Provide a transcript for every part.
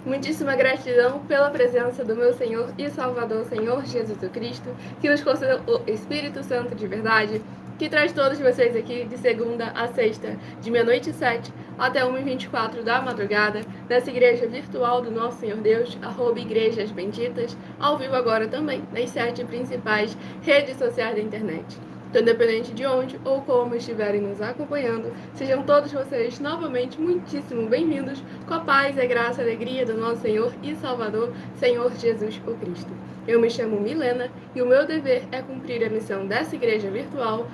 Muitíssima gratidão pela presença do meu Senhor e Salvador, Senhor Jesus Cristo, que nos concedeu o Espírito Santo de verdade, que traz todos vocês aqui de segunda a sexta, de meia-noite e 7 até 1h24 da madrugada, nessa igreja virtual do nosso Senhor Deus, @Igrejas Benditas, ao vivo agora também, nas 7 principais redes sociais da internet. Então, independente de onde ou como estiverem nos acompanhando, sejam todos vocês novamente muitíssimo bem-vindos com a paz, a graça e a alegria do nosso Senhor e Salvador, Senhor Jesus o Cristo. Eu me chamo Milena e o meu dever é cumprir a missão dessa igreja virtual,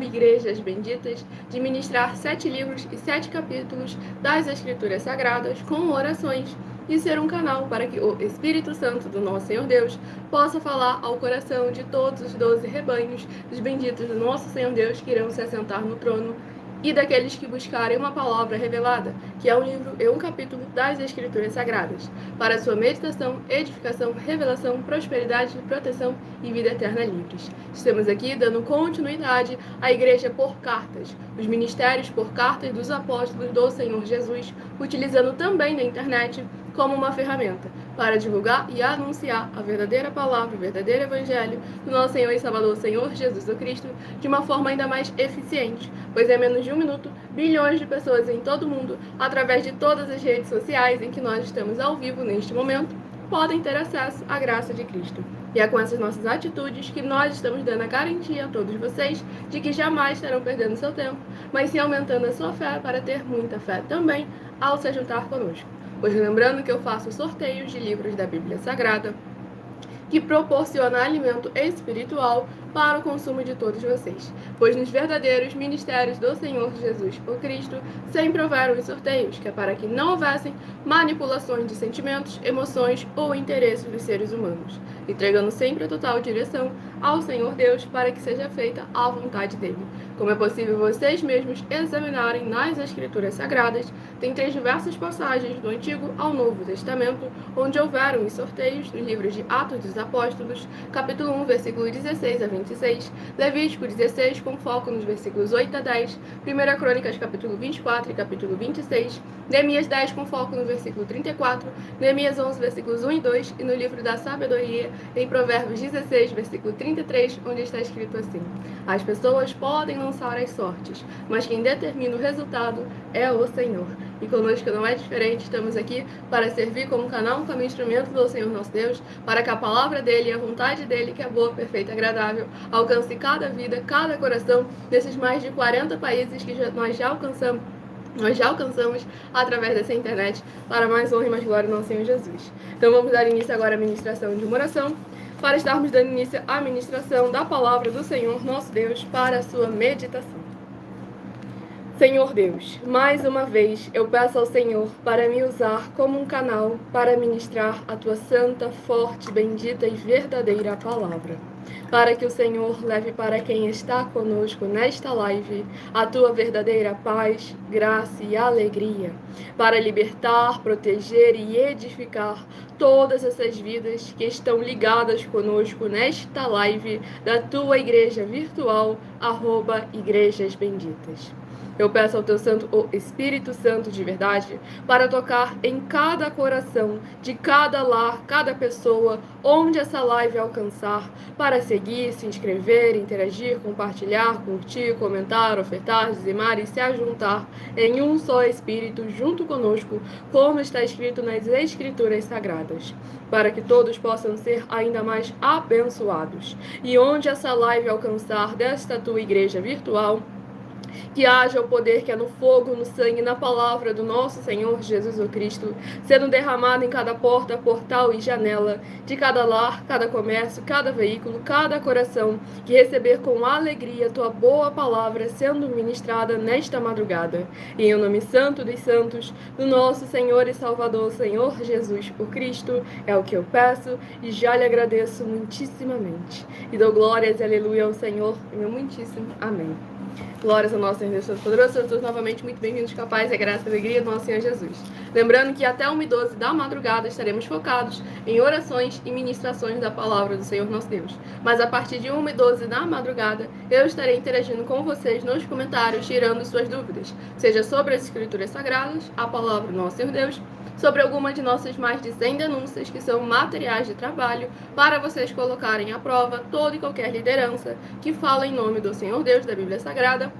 @Igrejas Benditas, de ministrar 7 livros e 7 capítulos das Escrituras Sagradas com orações e ser um canal para que o Espírito Santo do nosso Senhor Deus possa falar ao coração de todos os 12 rebanhos dos benditos do nosso Senhor Deus que irão se assentar no trono e daqueles que buscarem uma palavra revelada, que é um livro e um capítulo das Escrituras Sagradas, para sua meditação, edificação, revelação, prosperidade, proteção e vida eterna livres. Estamos aqui dando continuidade à Igreja por Cartas, os ministérios por cartas dos apóstolos do Senhor Jesus, utilizando também na internet como uma ferramenta para divulgar e anunciar a verdadeira palavra, o verdadeiro evangelho do nosso Senhor e Salvador, Senhor Jesus Cristo, de uma forma ainda mais eficiente, pois em menos de um minuto, bilhões de pessoas em todo o mundo, através de todas as redes sociais em que nós estamos ao vivo neste momento, podem ter acesso à graça de Cristo. E é com essas nossas atitudes que nós estamos dando a garantia a todos vocês de que jamais estarão perdendo seu tempo, mas sim aumentando a sua fé para ter muita fé também ao se juntar conosco. Pois lembrando que eu faço sorteios de livros da Bíblia Sagrada, que proporciona alimento espiritual para o consumo de todos vocês, pois nos verdadeiros ministérios do Senhor Jesus o Cristo sempre houveram os sorteios, que é para que não houvessem manipulações de sentimentos, emoções ou interesses dos seres humanos, entregando sempre a total direção ao Senhor Deus para que seja feita a vontade dele. Como é possível vocês mesmos examinarem nas Escrituras Sagradas, tem 3 diversas passagens do Antigo ao Novo Testamento, onde houveram os sorteios nos livros de Atos dos Apóstolos, capítulo 1, versículo 16 a 26, Levítico 16, com foco nos versículos 8 a 10, 1 Crônicas, capítulo 24 e capítulo 26, Neemias 10, com foco no versículo 34, Neemias 11, versículos 1 e 2, e no livro da Sabedoria, em Provérbios 16, versículo 33, onde está escrito assim: as pessoas podem lançar as sortes, mas quem determina o resultado é o Senhor. E conosco não é diferente, estamos aqui para servir como canal, como instrumento do Senhor nosso Deus, para que a palavra dele e a vontade dele, que é boa, perfeita e agradável, alcance cada vida, cada coração, desses mais de 40 países que nós já alcançamos através dessa internet, para mais honra e mais glória do nosso Senhor Jesus. Então vamos dar início agora à ministração de uma oração, para estarmos dando início à ministração da palavra do Senhor nosso Deus para a sua meditação. Senhor Deus, mais uma vez eu peço ao Senhor para me usar como um canal para ministrar a tua santa, forte, bendita e verdadeira palavra. Para que o Senhor leve para quem está conosco nesta live a tua verdadeira paz, graça e alegria, para libertar, proteger e edificar todas essas vidas que estão ligadas conosco nesta live da tua igreja virtual, @Igrejas Benditas. Eu peço ao teu santo, o Espírito Santo de verdade, para tocar em cada coração, de cada lar, cada pessoa, onde essa live alcançar, para seguir, se inscrever, interagir, compartilhar, curtir, comentar, ofertar, dizimar e se ajuntar em um só Espírito junto conosco, como está escrito nas Escrituras Sagradas, para que todos possam ser ainda mais abençoados. E onde essa live alcançar desta tua igreja virtual, que haja o poder que é no fogo, no sangue, na palavra do nosso Senhor Jesus o Cristo, sendo derramado em cada porta, portal e janela, de cada lar, cada comércio, cada veículo, cada coração, que receber com alegria tua boa palavra sendo ministrada nesta madrugada. E em nome santo dos santos, do nosso Senhor e Salvador, Senhor Jesus o Cristo, é o que eu peço e já lhe agradeço muitíssimamente. E dou glórias e aleluia ao Senhor, meu muitíssimo amém. Glórias ao nosso Senhor Deus Todo-Poderoso, sejam todos novamente muito bem-vindos com a paz, a graça e a alegria do nosso Senhor Jesus. Lembrando que até 1h12 da madrugada estaremos focados em orações e ministrações da palavra do Senhor nosso Deus. Mas a partir de 1h12 da madrugada, eu estarei interagindo com vocês nos comentários, tirando suas dúvidas, seja sobre as Escrituras Sagradas, a palavra do nosso Senhor Deus, sobre alguma de nossas mais de 100 denúncias que são materiais de trabalho para vocês colocarem à prova toda e qualquer liderança que fala em nome do Senhor Deus da Bíblia Sagrada,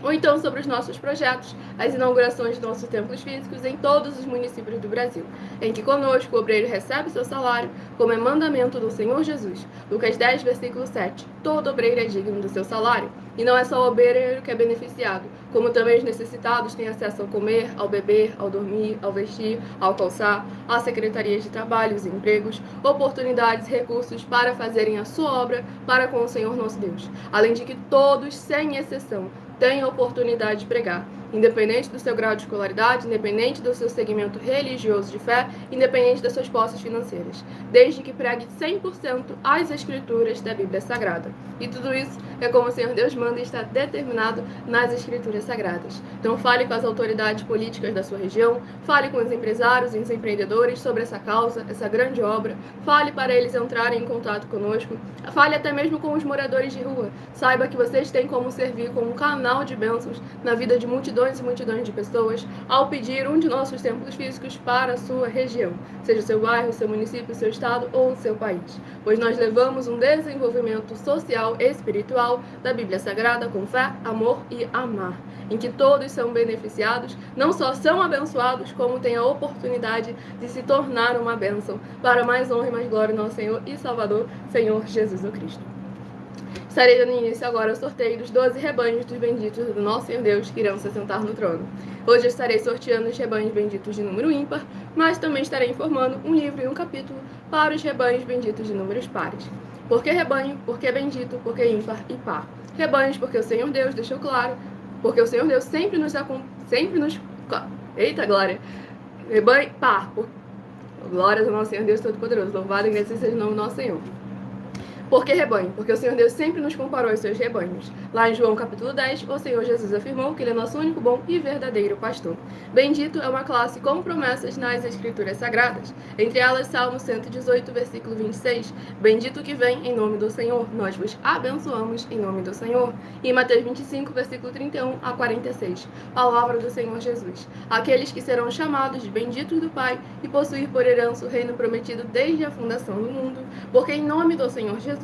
ou então sobre os nossos projetos, as inaugurações de nossos templos físicos em todos os municípios do Brasil, em que conosco o obreiro recebe seu salário, como é mandamento do Senhor Jesus. Lucas 10, versículo 7. Todo obreiro é digno do seu salário, e não é só o obreiro que é beneficiado, como também os necessitados têm acesso ao comer, ao beber, ao dormir, ao vestir, ao calçar, às secretarias de trabalho, os empregos, oportunidades, recursos para fazerem a sua obra para com o Senhor nosso Deus. Além de que todos, sem exceção, tem a oportunidade de pregar, independente do seu grau de escolaridade, independente do seu segmento religioso de fé, independente das suas posses financeiras, desde que pregue 100% as escrituras da Bíblia Sagrada. E tudo isso é como o Senhor Deus manda e está determinado nas escrituras sagradas. Então fale com as autoridades políticas da sua região, fale com os empresários e os empreendedores sobre essa causa, essa grande obra, fale para eles entrarem em contato conosco, fale até mesmo com os moradores de rua. Saiba que vocês têm como servir como um canal de bênçãos na vida de multidões e multidões de pessoas ao pedir um de nossos templos físicos para a sua região, seja o seu bairro, o seu município, o seu estado ou o seu país, pois nós levamos um desenvolvimento social e espiritual da Bíblia Sagrada com fé, amor e amar, em que todos são beneficiados, não só são abençoados, como têm a oportunidade de se tornar uma bênção para mais honra e mais glória no nosso Senhor e Salvador, Senhor Jesus o Cristo. Estarei dando início agora ao sorteio dos 12 rebanhos dos benditos do nosso Senhor Deus que irão se sentar no trono. Hoje eu estarei sorteando os rebanhos benditos de número ímpar, mas também estarei informando um livro e um capítulo para os rebanhos benditos de números pares. Por que rebanho? Por que bendito? Por que ímpar e par? Rebanhos porque o Senhor Deus deixou claro, porque o Senhor Deus sempre nos... Eita, glória! Rebanho, par. Glórias ao nosso Senhor Deus Todo-Poderoso. Louvado e agradecido seja o nome do nosso Senhor. Por que rebanho? Porque o Senhor Deus sempre nos comparou aos seus rebanhos. Lá em João capítulo 10, o Senhor Jesus afirmou que Ele é nosso único bom e verdadeiro pastor. Bendito é uma classe com promessas nas Escrituras Sagradas. Entre elas, Salmo 118, versículo 26. Bendito que vem em nome do Senhor, nós vos abençoamos em nome do Senhor. E Mateus 25, versículo 31 a 46. Palavra do Senhor Jesus. Aqueles que serão chamados de benditos do Pai e possuir por herança o reino prometido desde a fundação do mundo, porque em nome do Senhor Jesus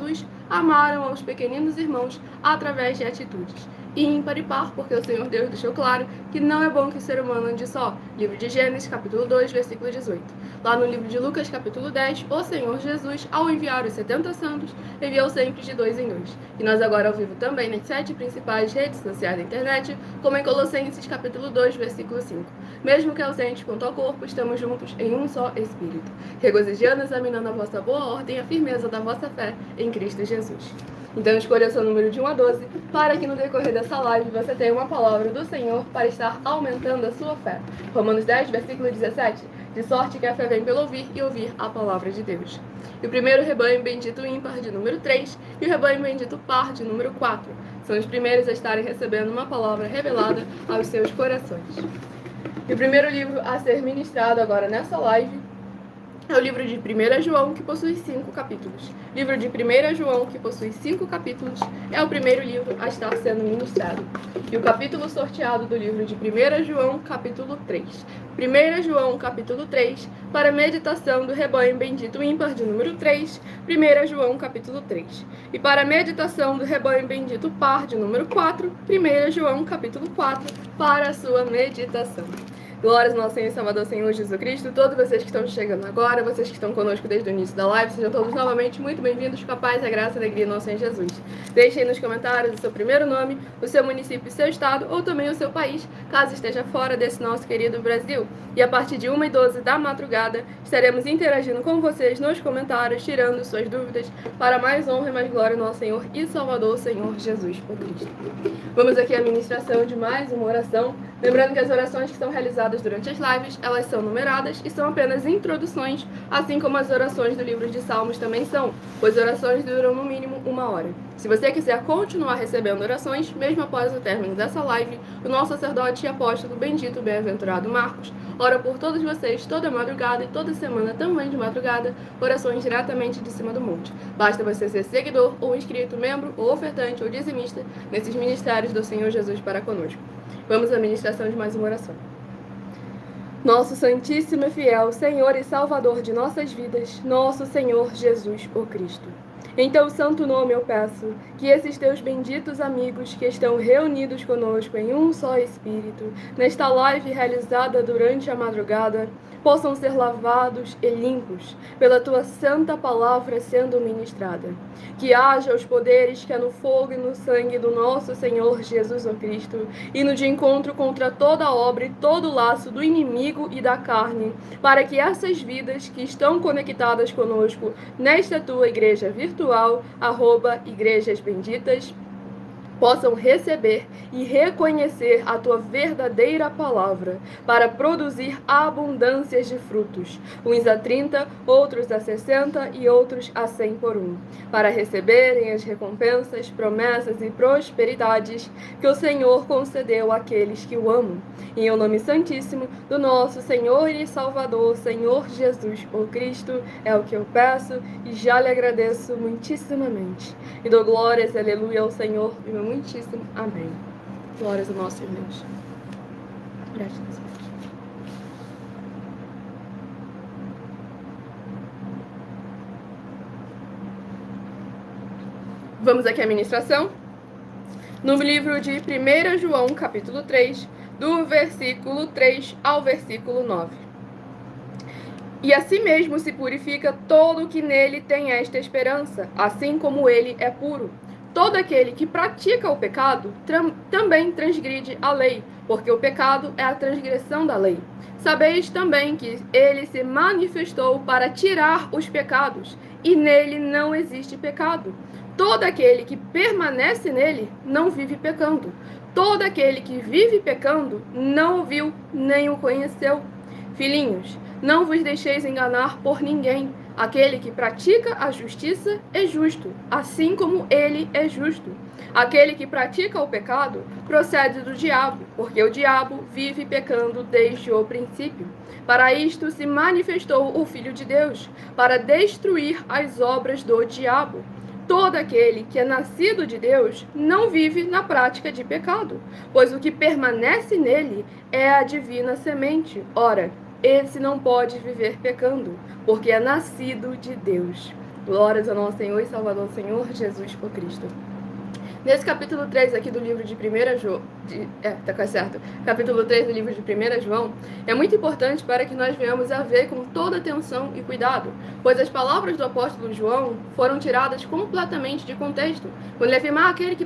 amaram aos pequeninos irmãos através de atitudes. E ímpar e par, porque o Senhor Deus deixou claro que não é bom que o ser humano ande só. Livro de Gênesis, capítulo 2, versículo 18. Lá no livro de Lucas, capítulo 10, o Senhor Jesus, ao enviar os 70 santos, enviou sempre de 2 em 2. E nós agora ao vivo também nas 7 principais redes sociais da internet, como em Colossenses, capítulo 2, versículo 5. Mesmo que ausentes quanto ao corpo, estamos juntos em um só Espírito, regozijando, examinando a vossa boa ordem e a firmeza da vossa fé em Cristo Jesus. Então escolha o seu número de 1 a 12, para que no decorrer dessa live você tenha uma palavra do Senhor para estar aumentando a sua fé. Romanos 10, versículo 17. De sorte que a fé vem pelo ouvir e ouvir a palavra de Deus. E o primeiro rebanho bendito ímpar de número 3 e o rebanho bendito par de número 4. São os primeiros a estarem recebendo uma palavra revelada aos seus corações. E o primeiro livro a ser ministrado agora nessa live é o livro de 1 João, que possui 5 capítulos. Livro de 1 João, que possui 5 capítulos, é o primeiro livro a estar sendo ministrado. E o capítulo sorteado do livro de 1 João, capítulo 3. 1 João, capítulo 3, para meditação do rebanho bendito ímpar de número 3, 1 João, capítulo 3. E para meditação do rebanho bendito par de número 4, 1 João, capítulo 4, para a sua meditação. Glórias ao nosso Senhor e Salvador, Senhor Jesus Cristo. Todos vocês que estão chegando agora, vocês que estão conosco desde o início da live, sejam todos novamente muito bem-vindos com a paz, a graça e a alegria do nosso Senhor Jesus. Deixem aí nos comentários o seu primeiro nome, o seu município e seu estado, ou também o seu país, caso esteja fora desse nosso querido Brasil. E a partir de 1h12 da madrugada, estaremos interagindo com vocês nos comentários, tirando suas dúvidas, para mais honra e mais glória ao nosso Senhor e Salvador, Senhor Jesus o Cristo. Vamos aqui à ministração de mais uma oração. Lembrando que as orações que são realizadas durante as lives, elas são numeradas e são apenas introduções, assim como as orações do livro de Salmos também são, pois orações duram no mínimo 1 hora. Se você quiser continuar recebendo orações, mesmo após o término dessa live, o nosso sacerdote e apóstolo bendito bem-aventurado Marcos ora por todos vocês toda madrugada e toda semana também de madrugada, orações diretamente de cima do monte. Basta você ser seguidor ou inscrito, membro ou ofertante ou dizimista nesses ministérios do Senhor Jesus para conosco. Vamos à ministração de mais uma oração. nosso Santíssimo e fiel Senhor e Salvador de nossas vidas, nosso Senhor Jesus, o Cristo. Em teu santo nome eu peço que esses teus benditos amigos que estão reunidos conosco em um só Espírito, nesta live realizada durante a madrugada, possam ser lavados e limpos pela tua santa palavra sendo ministrada. Que haja os poderes que é no fogo e no sangue do nosso Senhor Jesus o Cristo, indo de encontro contra toda obra e todo laço do inimigo e da carne, para que essas vidas que estão conectadas conosco nesta tua igreja virtual, @Igrejas Benditas, possam receber e reconhecer a tua verdadeira palavra para produzir abundâncias de frutos, uns a 30, outros a 60 e outros a 100 por um, para receberem as recompensas, promessas e prosperidades que o Senhor concedeu àqueles que o amam. Em o nome santíssimo do nosso Senhor e Salvador, Senhor Jesus, o Cristo, é o que eu peço e já lhe agradeço muitíssimamente. E dou glórias, aleluia, ao Senhor, meu muitíssimo amém. Glórias ao nosso Deus. Graças a Deus. Vamos aqui à ministração. No livro de 1 João, capítulo 3, do versículo 3 ao versículo 9. E assim mesmo se purifica todo o que nele tem esta esperança, assim como ele é puro. Todo aquele que pratica o pecado também transgride a lei, porque o pecado é a transgressão da lei. Sabeis também que ele se manifestou para tirar os pecados, e nele não existe pecado. Todo aquele que permanece nele não vive pecando. Todo aquele que vive pecando não o viu nem o conheceu. Filhinhos, não vos deixeis enganar por ninguém. Aquele que pratica a justiça é justo, assim como ele é justo. Aquele que pratica o pecado procede do diabo, porque o diabo vive pecando desde o princípio. Para isto se manifestou o Filho de Deus, para destruir as obras do diabo. Todo aquele que é nascido de Deus não vive na prática de pecado, pois o que permanece nele é a divina semente. Ora, esse não pode viver pecando, porque é nascido de Deus. Glórias ao nosso Senhor e Salvador, Senhor Jesus o Cristo. Nesse capítulo 3 aqui do livro de 1 João, capítulo 3 do livro de 1 João, é muito importante para que nós venhamos a ver com toda atenção e cuidado, pois as palavras do apóstolo João foram tiradas completamente de contexto. Quando ele afirmar aquele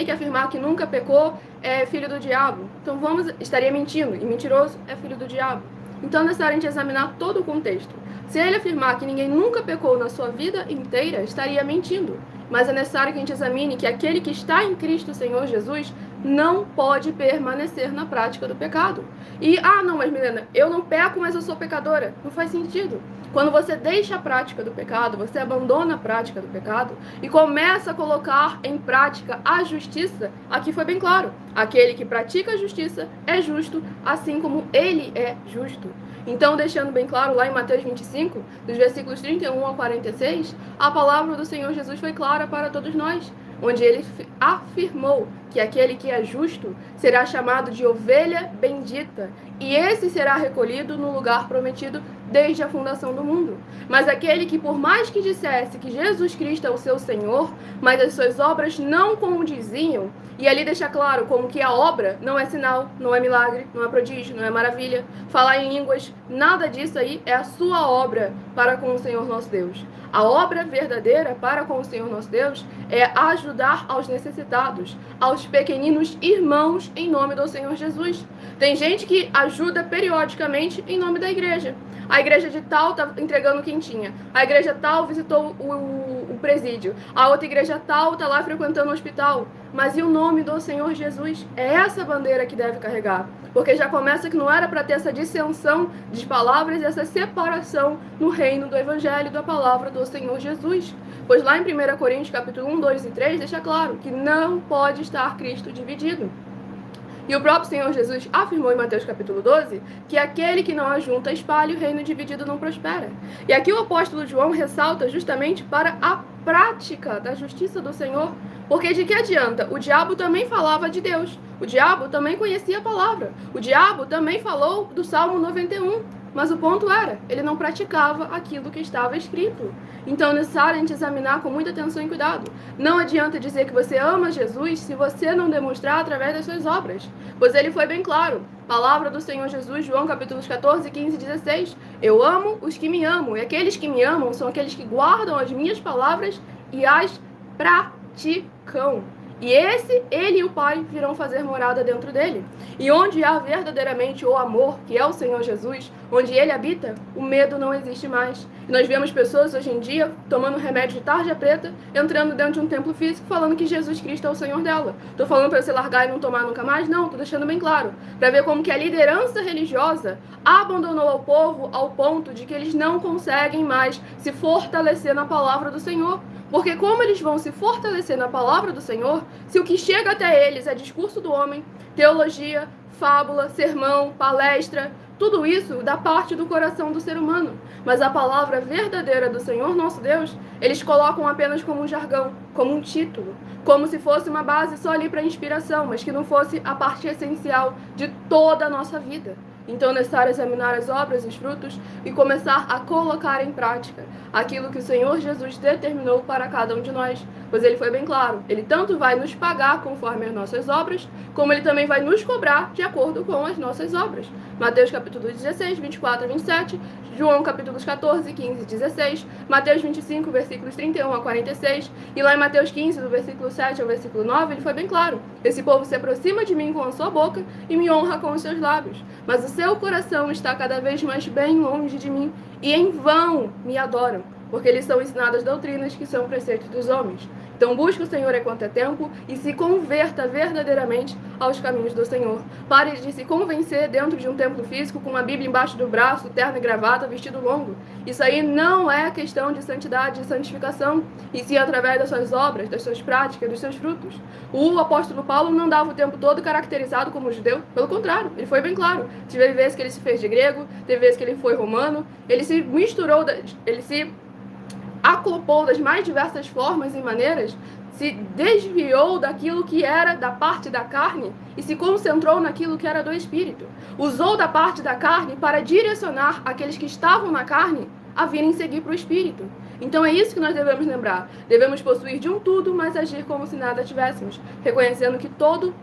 que afirmar que nunca pecou é filho do diabo, então estaria mentindo, e mentiroso é filho do diabo. Então é necessário a gente examinar todo o contexto. Se ele afirmar que ninguém nunca pecou na sua vida inteira, estaria mentindo. Mas é necessário que a gente examine que aquele que está em Cristo, Senhor Jesus, não pode permanecer na prática do pecado. E, não, mas Milena, eu não peco, mas eu sou pecadora. Não faz sentido. Quando você deixa a prática do pecado, você abandona a prática do pecado e começa a colocar em prática a justiça, aqui foi bem claro. Aquele que pratica a justiça é justo, assim como ele é justo. Então, deixando bem claro, lá em Mateus 25, dos versículos 31 ao 46, a palavra do Senhor Jesus foi clara para todos nós, onde ele afirmou que aquele que é justo será chamado de ovelha bendita, e esse será recolhido no lugar prometido desde a fundação do mundo. Mas aquele que, por mais que dissesse que Jesus Cristo é o seu Senhor, mas as suas obras não condiziam, e ali deixa claro como que a obra não é sinal, não é milagre, não é prodígio, não é maravilha, falar em línguas, nada disso aí é a sua obra para com o Senhor nosso Deus. A obra verdadeira para com o Senhor nosso Deus é ajudar aos necessitados, aos pequeninos irmãos em nome do Senhor Jesus. Tem gente que ajuda periodicamente em nome da igreja. A igreja de tal está entregando quentinha. A igreja tal visitou o presídio. A outra igreja tal está lá frequentando o hospital. Mas e o nome do Senhor Jesus? É essa bandeira que deve carregar. Porque já começa que não era para ter essa dissensão de palavras e essa separação no reino do evangelho da palavra do Senhor Jesus. Pois lá em 1 Coríntios capítulo 1, 2 e 3 deixa claro que não pode estar Cristo dividido. E o próprio Senhor Jesus afirmou em Mateus capítulo 12 que aquele que não ajunta espalha, o reino dividido não prospera. E aqui o apóstolo João ressalta justamente para a prática da justiça do Senhor, porque de que adianta? O diabo também falava de Deus. O diabo também conhecia a palavra. O diabo também falou do Salmo 91. Mas o ponto era, ele não praticava aquilo que estava escrito. Então é necessário a gente examinar com muita atenção e cuidado. Não adianta dizer que você ama Jesus se você não demonstrar através das suas obras. Pois ele foi bem claro. Palavra do Senhor Jesus, João capítulos 14, 15 e 16. Eu amo os que me amam, e aqueles que me amam são aqueles que guardam as minhas palavras e as praticam. E ele e o Pai virão fazer morada dentro dele. E onde há verdadeiramente o amor, que é o Senhor Jesus, onde ele habita, o medo não existe mais. E nós vemos pessoas hoje em dia tomando remédio de tarja preta, entrando dentro de um templo físico, falando que Jesus Cristo é o Senhor dela. Tô falando para você largar e não tomar nunca mais? Não, tô deixando bem claro. Para ver como que a liderança religiosa abandonou ao povo ao ponto de que eles não conseguem mais se fortalecer na palavra do Senhor. Porque como eles vão se fortalecer na palavra do Senhor, se o que chega até eles é discurso do homem, teologia, fábula, sermão, palestra, tudo isso da parte do coração do ser humano. Mas a palavra verdadeira do Senhor nosso Deus, eles colocam apenas como um jargão, como um título, como se fosse uma base só ali para inspiração, mas que não fosse a parte essencial de toda a nossa vida. Então é necessário examinar as obras e os frutos e começar a colocar em prática aquilo que o Senhor Jesus determinou para cada um de nós. Pois ele foi bem claro, ele tanto vai nos pagar conforme as nossas obras, como ele também vai nos cobrar de acordo com as nossas obras. Mateus capítulo 16, 24 a 27, João capítulos 14, 15 e 16, Mateus 25, versículos 31 a 46, e lá em Mateus 15, do versículo 7 ao versículo 9, ele foi bem claro. Esse povo se aproxima de mim com a sua boca e me honra com os seus lábios, mas o seu coração está cada vez mais bem longe de mim, e em vão me adoram, porque eles são ensinadas doutrinas que são preceitos dos homens. Então busque o Senhor enquanto é tempo e se converta verdadeiramente aos caminhos do Senhor. Pare de se convencer dentro de um templo físico com uma Bíblia embaixo do braço, terno e gravata, vestido longo. Isso aí não é questão de santidade e santificação, e sim através das suas obras, das suas práticas, dos seus frutos. O apóstolo Paulo não dava o tempo todo caracterizado como judeu, pelo contrário, ele foi bem claro. Teve vezes que ele se fez de grego, teve vezes que ele foi romano, ele se misturou, ele se acoplou das mais diversas formas e maneiras, se desviou daquilo que era da parte da carne e se concentrou naquilo que era do espírito. Usou da parte da carne para direcionar aqueles que estavam na carne a virem seguir para o espírito. Então é isso que nós devemos lembrar. Devemos possuir de um tudo, mas agir como se nada tivéssemos, reconhecendo que tudo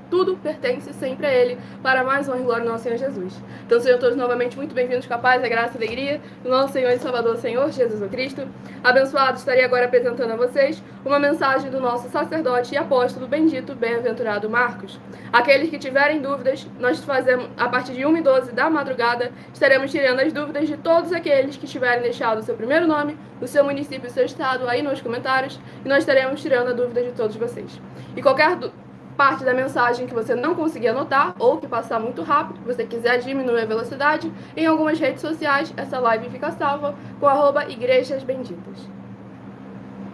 pertence sempre a Ele, para mais honra e glória do nosso Senhor Jesus. Então sejam todos novamente muito bem-vindos com a paz, a graça e a alegria do nosso Senhor e Salvador, Senhor Jesus Cristo. Abençoado, estarei agora apresentando a vocês uma mensagem do nosso sacerdote e apóstolo bendito, bem-aventurado Marcos. Aqueles que tiverem dúvidas, nós fazemos, a partir de 1h12 da madrugada, estaremos tirando as dúvidas de todos aqueles que tiverem deixado o seu primeiro nome, o seu município e o seu estado aí nos comentários, e nós estaremos tirando a dúvida de todos vocês. E qualquer parte da mensagem que você não conseguir anotar, ou que passar muito rápido, que você quiser diminuir a velocidade, em algumas redes sociais, essa live fica salva com @Igrejas Benditas.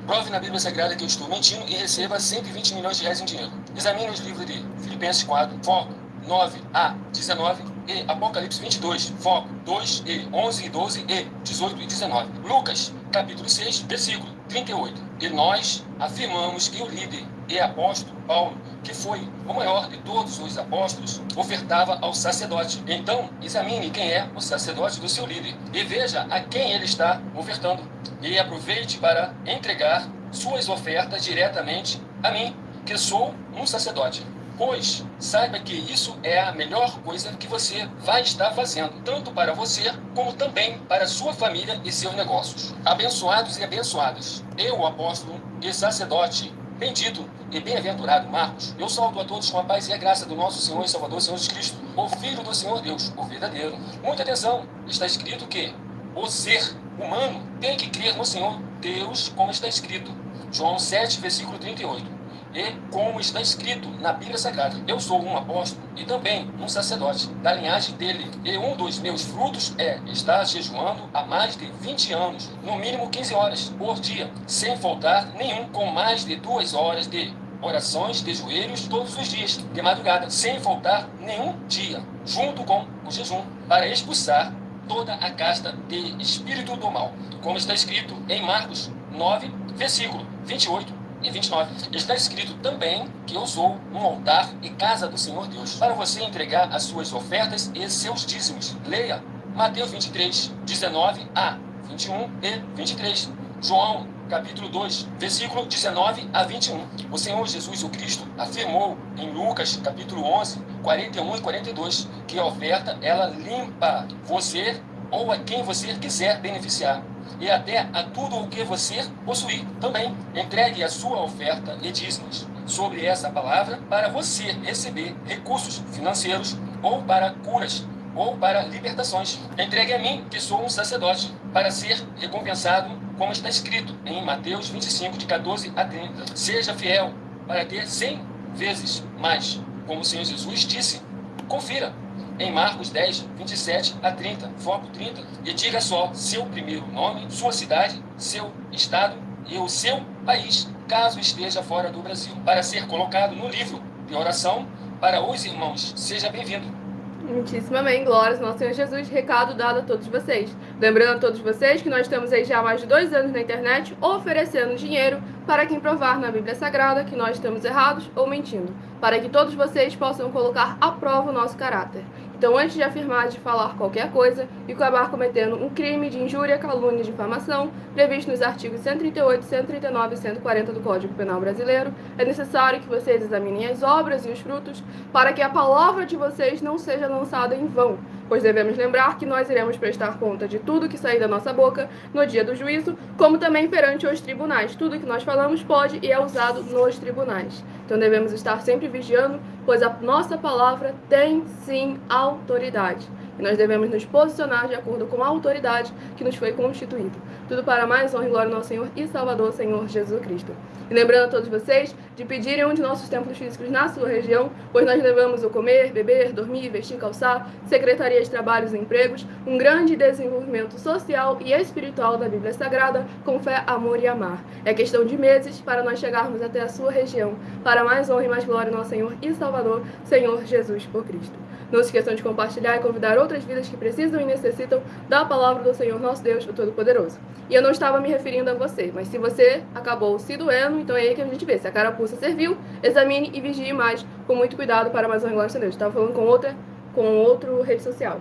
Prove na Bíblia Sagrada que eu estou mentindo e receba 120 milhões de reais em dinheiro. Examine os livros de Filipenses 4, foco 9 a 19 e Apocalipse 22, foco 2 e 11 e 12 e 18 e 19. Lucas, capítulo 6, versículo 38. E nós afirmamos que o líder e apóstolo Paulo, que foi o maior de todos os apóstolos, ofertava ao sacerdote. Então, examine quem é o sacerdote do seu líder e veja a quem ele está ofertando. E aproveite para entregar suas ofertas diretamente a mim, que sou um sacerdote. Pois saiba que isso é a melhor coisa que você vai estar fazendo, tanto para você, como também para sua família e seus negócios. Abençoados e abençoadas, eu, apóstolo e sacerdote, bendito e bem-aventurado Marcos, eu saúdo a todos com a paz e a graça do nosso Senhor e Salvador, Senhor Jesus Cristo, o Filho do Senhor Deus, o verdadeiro. Muita atenção, está escrito que o ser humano tem que crer no Senhor Deus, como está escrito. João 7, versículo 38. E como está escrito na Bíblia Sagrada, eu sou um apóstolo e também um sacerdote da linhagem dele. E um dos meus frutos é estar jejuando há mais de 20 anos, no mínimo 15 horas por dia, sem faltar nenhum, com mais de 2 horas de orações de joelhos todos os dias, de madrugada, sem faltar nenhum dia, junto com o jejum, para expulsar toda a casta de espírito do mal, como está escrito em Marcos 9, versículo 28 e 29. Está escrito também que eu sou um altar e casa do Senhor Deus, para você entregar as suas ofertas e seus dízimos. Leia Mateus 23, 19 a 21 e 23. João, capítulo 2, versículo 19 a 21. O Senhor Jesus o Cristo afirmou em Lucas, capítulo 11, 41 e 42, que a oferta, ela limpa você ou a quem você quiser beneficiar, e até a tudo o que você possuir. Também entregue a sua oferta e dízimos sobre essa palavra para você receber recursos financeiros ou para curas ou para libertações. Entregue a mim, que sou um sacerdote, para ser recompensado, como está escrito em Mateus 25, de 14 a 30. Seja fiel para ter 100 vezes mais, como o Senhor Jesus disse. Confira em Marcos 10, 27 a 30, foco 30, e diga só seu primeiro nome, sua cidade, seu estado e o seu país, caso esteja fora do Brasil, para ser colocado no livro de oração para os irmãos. Seja bem-vindo. Muitíssimo amém, glórias ao nosso Senhor Jesus, recado dado a todos vocês. Lembrando a todos vocês que nós estamos aí já há mais de 2 anos na internet oferecendo dinheiro para quem provar na Bíblia Sagrada que nós estamos errados ou mentindo, para que todos vocês possam colocar à prova o nosso caráter. Então, antes de afirmar, de falar qualquer coisa e acabar cometendo um crime de injúria, calúnia e difamação, previsto nos artigos 138, 139 e 140 do Código Penal Brasileiro, é necessário que vocês examinem as obras e os frutos para que a palavra de vocês não seja lançada em vão, pois devemos lembrar que nós iremos prestar conta de tudo que sair da nossa boca no dia do juízo, como também perante os tribunais. Tudo que nós falamos pode e é usado nos tribunais. Então devemos estar sempre vigiando, pois a nossa palavra tem sim autoridade. E nós devemos nos posicionar de acordo com a autoridade que nos foi constituída. Tudo para mais honra e glória ao nosso Senhor e Salvador, Senhor Jesus Cristo. E lembrando a todos vocês de pedirem um de nossos templos físicos na sua região, pois nós levamos o comer, beber, dormir, vestir, calçar, secretaria de trabalhos e empregos, um grande desenvolvimento social e espiritual da Bíblia Sagrada, com fé, amor e amar. É questão de meses para nós chegarmos até a sua região, para mais honra e mais glória ao nosso Senhor e Salvador, Senhor Jesus o Cristo. Não se esqueçam de compartilhar e convidar outras vidas que precisam e necessitam da palavra do Senhor nosso Deus, o Todo-Poderoso. E eu não estava me referindo a você, mas se você acabou se doendo, então é aí que a gente vê. Se a carapuça serviu, examine e vigie mais, com muito cuidado, para mais honra e glória a Deus. Estava falando com outro rede social.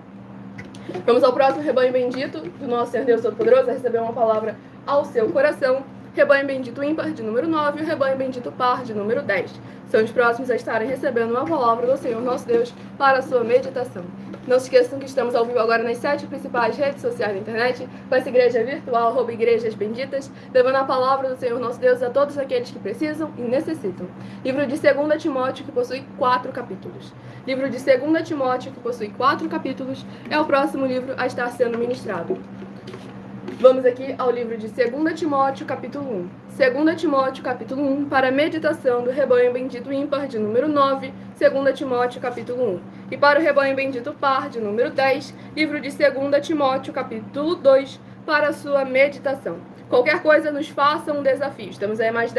Vamos ao próximo rebanho bendito do nosso Senhor Deus Todo-Poderoso, a receber uma palavra ao seu coração. Rebanho bendito ímpar, de número 9, e o rebanho bendito par, de número 10. São os próximos a estarem recebendo uma palavra do Senhor nosso Deus para a sua meditação. Não se esqueçam que estamos ao vivo agora nas 7 principais redes sociais da internet, com essa igreja virtual, @igrejas benditas, levando a palavra do Senhor nosso Deus a todos aqueles que precisam e necessitam. Livro de 2 Timóteo, que possui 4 capítulos. Livro de 2 Timóteo, que possui 4 capítulos, é o próximo livro a estar sendo ministrado. Vamos aqui ao livro de 2 Timóteo, capítulo 1. 2 Timóteo, capítulo 1, para a meditação do rebanho bendito ímpar, de número 9, 2 Timóteo, capítulo 1. E para o rebanho bendito par, de número 10, livro de 2 Timóteo, capítulo 2, para a sua meditação. Qualquer coisa nos faça um desafio. Estamos aí há mais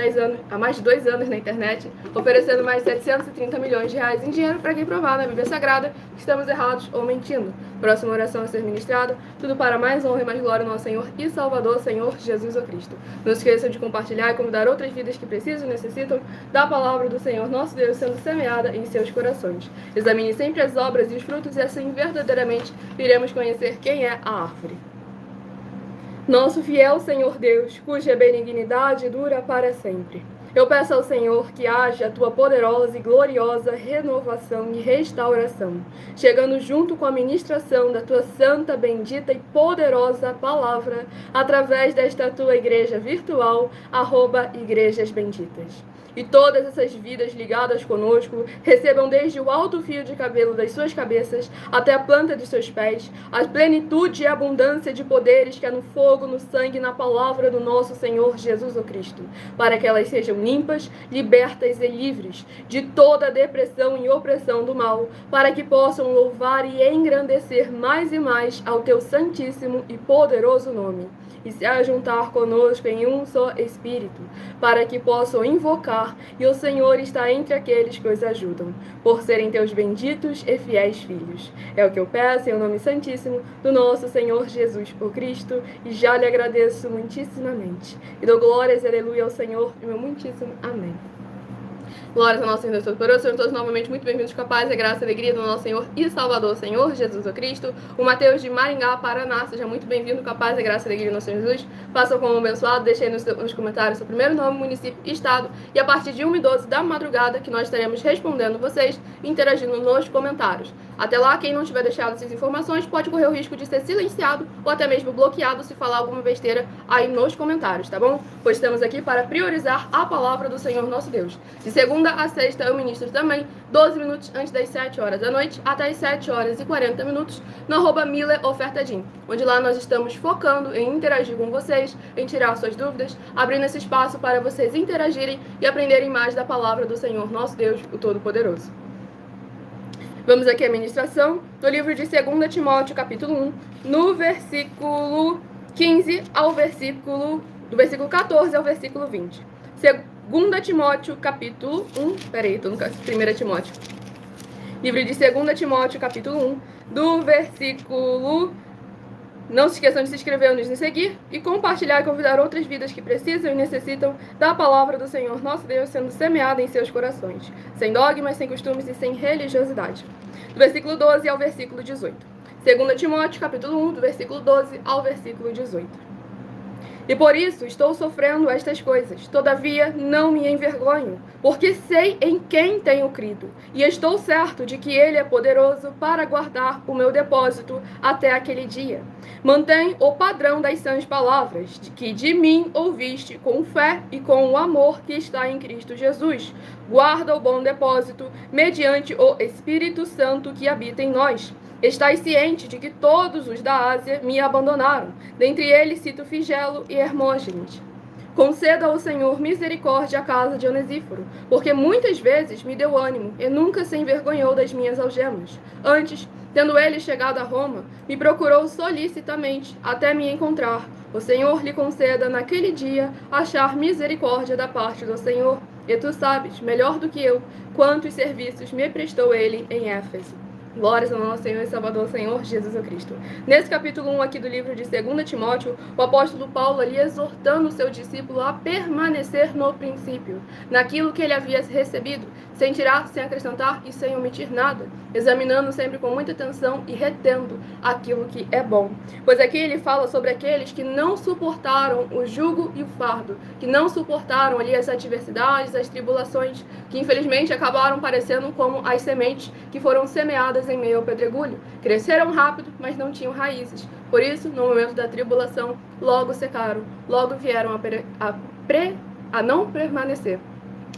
de 2 anos na internet, oferecendo mais de 730 milhões de reais em dinheiro para quem provar na Bíblia Sagrada que estamos errados ou mentindo. Próxima oração a ser ministrada, tudo para mais honra e mais glória ao nosso Senhor e Salvador, Senhor Jesus o Cristo. Não se esqueçam de compartilhar e convidar outras vidas que precisam e necessitam da palavra do Senhor nosso Deus sendo semeada em seus corações. Examine sempre as obras e os frutos e assim verdadeiramente iremos conhecer quem é a árvore. Nosso fiel Senhor Deus, cuja benignidade dura para sempre. Eu peço ao Senhor que haja a tua poderosa e gloriosa renovação e restauração, chegando junto com a ministração da tua santa, bendita e poderosa palavra, através desta tua igreja virtual, @igrejas benditas. E todas essas vidas ligadas conosco recebam desde o alto fio de cabelo das suas cabeças até a planta de seus pés a plenitude e abundância de poderes que há no fogo, no sangue e na palavra do nosso Senhor Jesus o Cristo, para que elas sejam limpas, libertas e livres de toda depressão e opressão do mal, para que possam louvar e engrandecer mais e mais ao teu santíssimo e poderoso nome. e se ajuntar conosco em um só Espírito, para que possam invocar, e o Senhor está entre aqueles que os ajudam, por serem teus benditos e fiéis filhos. É o que eu peço em o nome santíssimo do nosso Senhor Jesus, o Cristo, e já lhe agradeço muitíssimamente. E dou glórias e aleluia ao Senhor, e meu muitíssimo amém. Glórias ao nosso Senhor Todo-Poderoso. Sejam todos novamente muito bem-vindos com a paz, a graça e a alegria do nosso Senhor e Salvador, Senhor Jesus o Cristo. O Mateus de Maringá, Paraná, seja muito bem-vindo com a paz, a graça e a alegria do nosso Senhor Jesus. Façam como abençoado, deixem nos comentários seu primeiro nome, município e estado. E a partir de 1h12 da madrugada, que nós estaremos respondendo vocês, interagindo nos comentários. Até lá, quem não tiver deixado essas informações pode correr o risco de ser silenciado ou até mesmo bloqueado se falar alguma besteira aí nos comentários, tá bom? Pois estamos aqui para priorizar a palavra do Senhor nosso Deus. De segunda a sexta eu ministro também, 12 minutos antes das 7 horas da noite, até as 7 horas e 40 minutos, no @MileOfertadim, onde lá nós estamos focando em interagir com vocês, em tirar suas dúvidas, abrindo esse espaço para vocês interagirem e aprenderem mais da palavra do Senhor nosso Deus, o Todo-Poderoso. Vamos aqui à ministração do livro de 2 Timóteo, capítulo 1, no versículo 15 ao versículo... do versículo 14 ao versículo 20. 2 Timóteo, capítulo 1... Peraí, tô no 1 Timóteo. Livro de 2 Timóteo, capítulo 1, do versículo... Não se esqueçam de se inscrever, nos seguir e compartilhar e convidar outras vidas que precisam e necessitam da palavra do Senhor nosso Deus sendo semeada em seus corações, sem dogmas, sem costumes e sem religiosidade. Do versículo 12 ao versículo 18. 2 Timóteo, capítulo 1, do versículo 12 ao versículo 18. E por isso estou sofrendo estas coisas. Todavia não me envergonho, porque sei em quem tenho crido, e estou certo de que ele é poderoso para guardar o meu depósito até aquele dia. Mantém o padrão das sãs palavras, que de mim ouviste com fé e com o amor que está em Cristo Jesus. Guarda o bom depósito, mediante o Espírito Santo que habita em nós. Estais ciente de que todos os da Ásia me abandonaram. Dentre eles cito Figelo e Hermógenes. Conceda ao Senhor misericórdia à casa de Onesíforo, porque muitas vezes me deu ânimo e nunca se envergonhou das minhas algemas. Antes, tendo ele chegado a Roma, me procurou solicitamente até me encontrar. O Senhor lhe conceda naquele dia achar misericórdia da parte do Senhor. E tu sabes, melhor do que eu, quantos serviços me prestou ele em Éfeso. Glórias ao nosso Senhor e Salvador, Senhor Jesus o Cristo. Nesse capítulo 1 aqui do livro de 2 Timóteo, o apóstolo Paulo ali exortando o seu discípulo a permanecer no princípio, naquilo que ele havia recebido, sem tirar, sem acrescentar e sem omitir nada, examinando sempre com muita atenção e retendo aquilo que é bom. Pois aqui ele fala sobre aqueles que não suportaram o jugo e o fardo, que não suportaram ali as adversidades, as tribulações, que infelizmente acabaram parecendo como as sementes que foram semeadas em meio ao pedregulho. Cresceram rápido, mas não tinham raízes. Por isso, no momento da tribulação, logo secaram, logo vieram a não permanecer.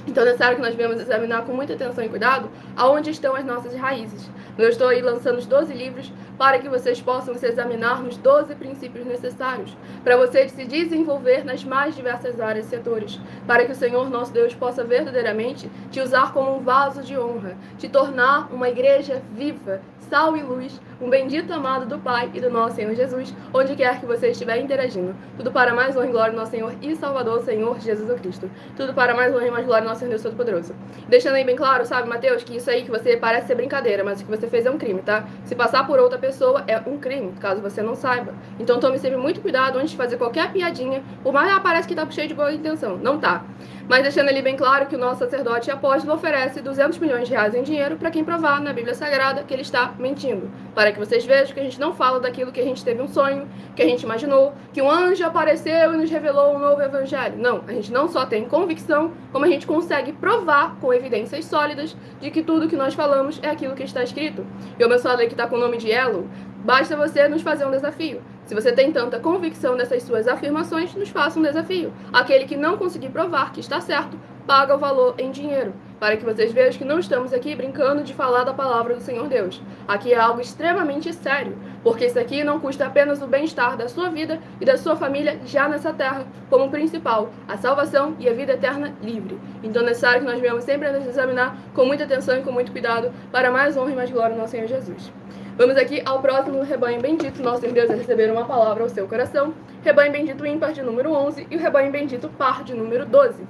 Então é necessário que nós venhamos examinar com muita atenção e cuidado aonde estão as nossas raízes. Eu estou aí lançando os 12 livros para que vocês possam se examinar nos 12 princípios necessários, para você se desenvolver nas mais diversas áreas e setores, para que o Senhor nosso Deus possa verdadeiramente te usar como um vaso de honra, te tornar uma igreja viva, sal e luz, um bendito amado do Pai e do nosso Senhor Jesus, onde quer que você estiver interagindo. Tudo para mais honra e glória do nosso Senhor e Salvador, Senhor Jesus o Cristo. Tudo para mais honra e mais glória do nosso Senhor Deus Todo-Poderoso. Deixando aí bem claro, sabe, Mateus, que isso aí que você parece ser brincadeira, mas o que você fez é um crime, tá? Se passar por outra pessoa é um crime, caso você não saiba. Então tome sempre muito cuidado antes de fazer qualquer piadinha, por mais parece que tá cheio de boa intenção. Não tá. Mas deixando ali bem claro que o nosso sacerdote e apóstolo oferece 200 milhões de reais em dinheiro para quem provar na Bíblia Sagrada que ele está mentindo. Para que vocês vejam que a gente não fala daquilo que a gente teve um sonho, que a gente imaginou, que um anjo apareceu e nos revelou um novo evangelho. Não, a gente não só tem convicção, como a gente consegue provar com evidências sólidas de que tudo que nós falamos é aquilo que está escrito. E o abençoado aí que está com o nome de Elo, basta você nos fazer um desafio. Se você tem tanta convicção dessas suas afirmações, nos faça um desafio. Aquele que não conseguir provar que está certo, paga o valor em dinheiro, para que vocês vejam que não estamos aqui brincando de falar da palavra do Senhor Deus. Aqui é algo extremamente sério. porque isso aqui não custa apenas o bem-estar da sua vida e da sua família já nessa terra, como principal, a salvação e a vida eterna livre. Então é necessário que nós venhamos sempre a nos examinar com muita atenção e com muito cuidado para mais honra e mais glória do nosso Senhor Jesus. Vamos aqui ao próximo rebanho bendito, nosso Senhor Deus, a receber uma palavra ao seu coração. Rebanho bendito ímpar de número 11 e o rebanho bendito par de número 12.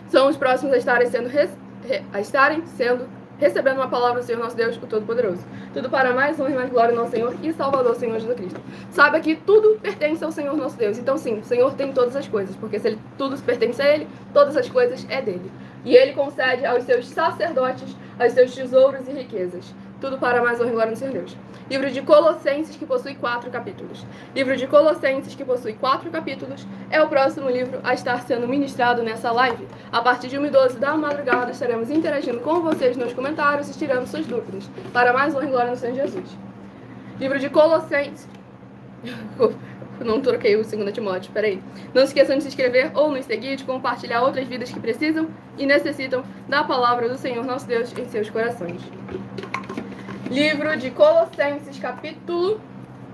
São os próximos a estarem recebendo uma palavra do Senhor nosso Deus, o Todo-Poderoso. Tudo para mais honra e mais glória do nosso Senhor e Salvador, Senhor Jesus Cristo. Saiba que tudo pertence ao Senhor nosso Deus. Então sim, o Senhor tem todas as coisas, porque se tudo pertence a Ele, todas as coisas é dele. E Ele concede aos seus sacerdotes, aos seus tesouros e riquezas. Tudo para mais honra e glória do Senhor Deus. Livro de Colossenses, que possui 4 capítulos. Livro de Colossenses, que possui 4 capítulos, é o próximo livro a estar sendo ministrado nessa live. A partir de 1h12 da madrugada, estaremos interagindo com vocês nos comentários e tirando suas dúvidas. Para mais honra e glória do Senhor Jesus. Livro de Colossenses... Não troquei o 2 Timóteo, peraí. Não se esqueçam de se inscrever ou nos seguir, de compartilhar outras vidas que precisam e necessitam da palavra do Senhor nosso Deus em seus corações. Livro de Colossenses, capítulo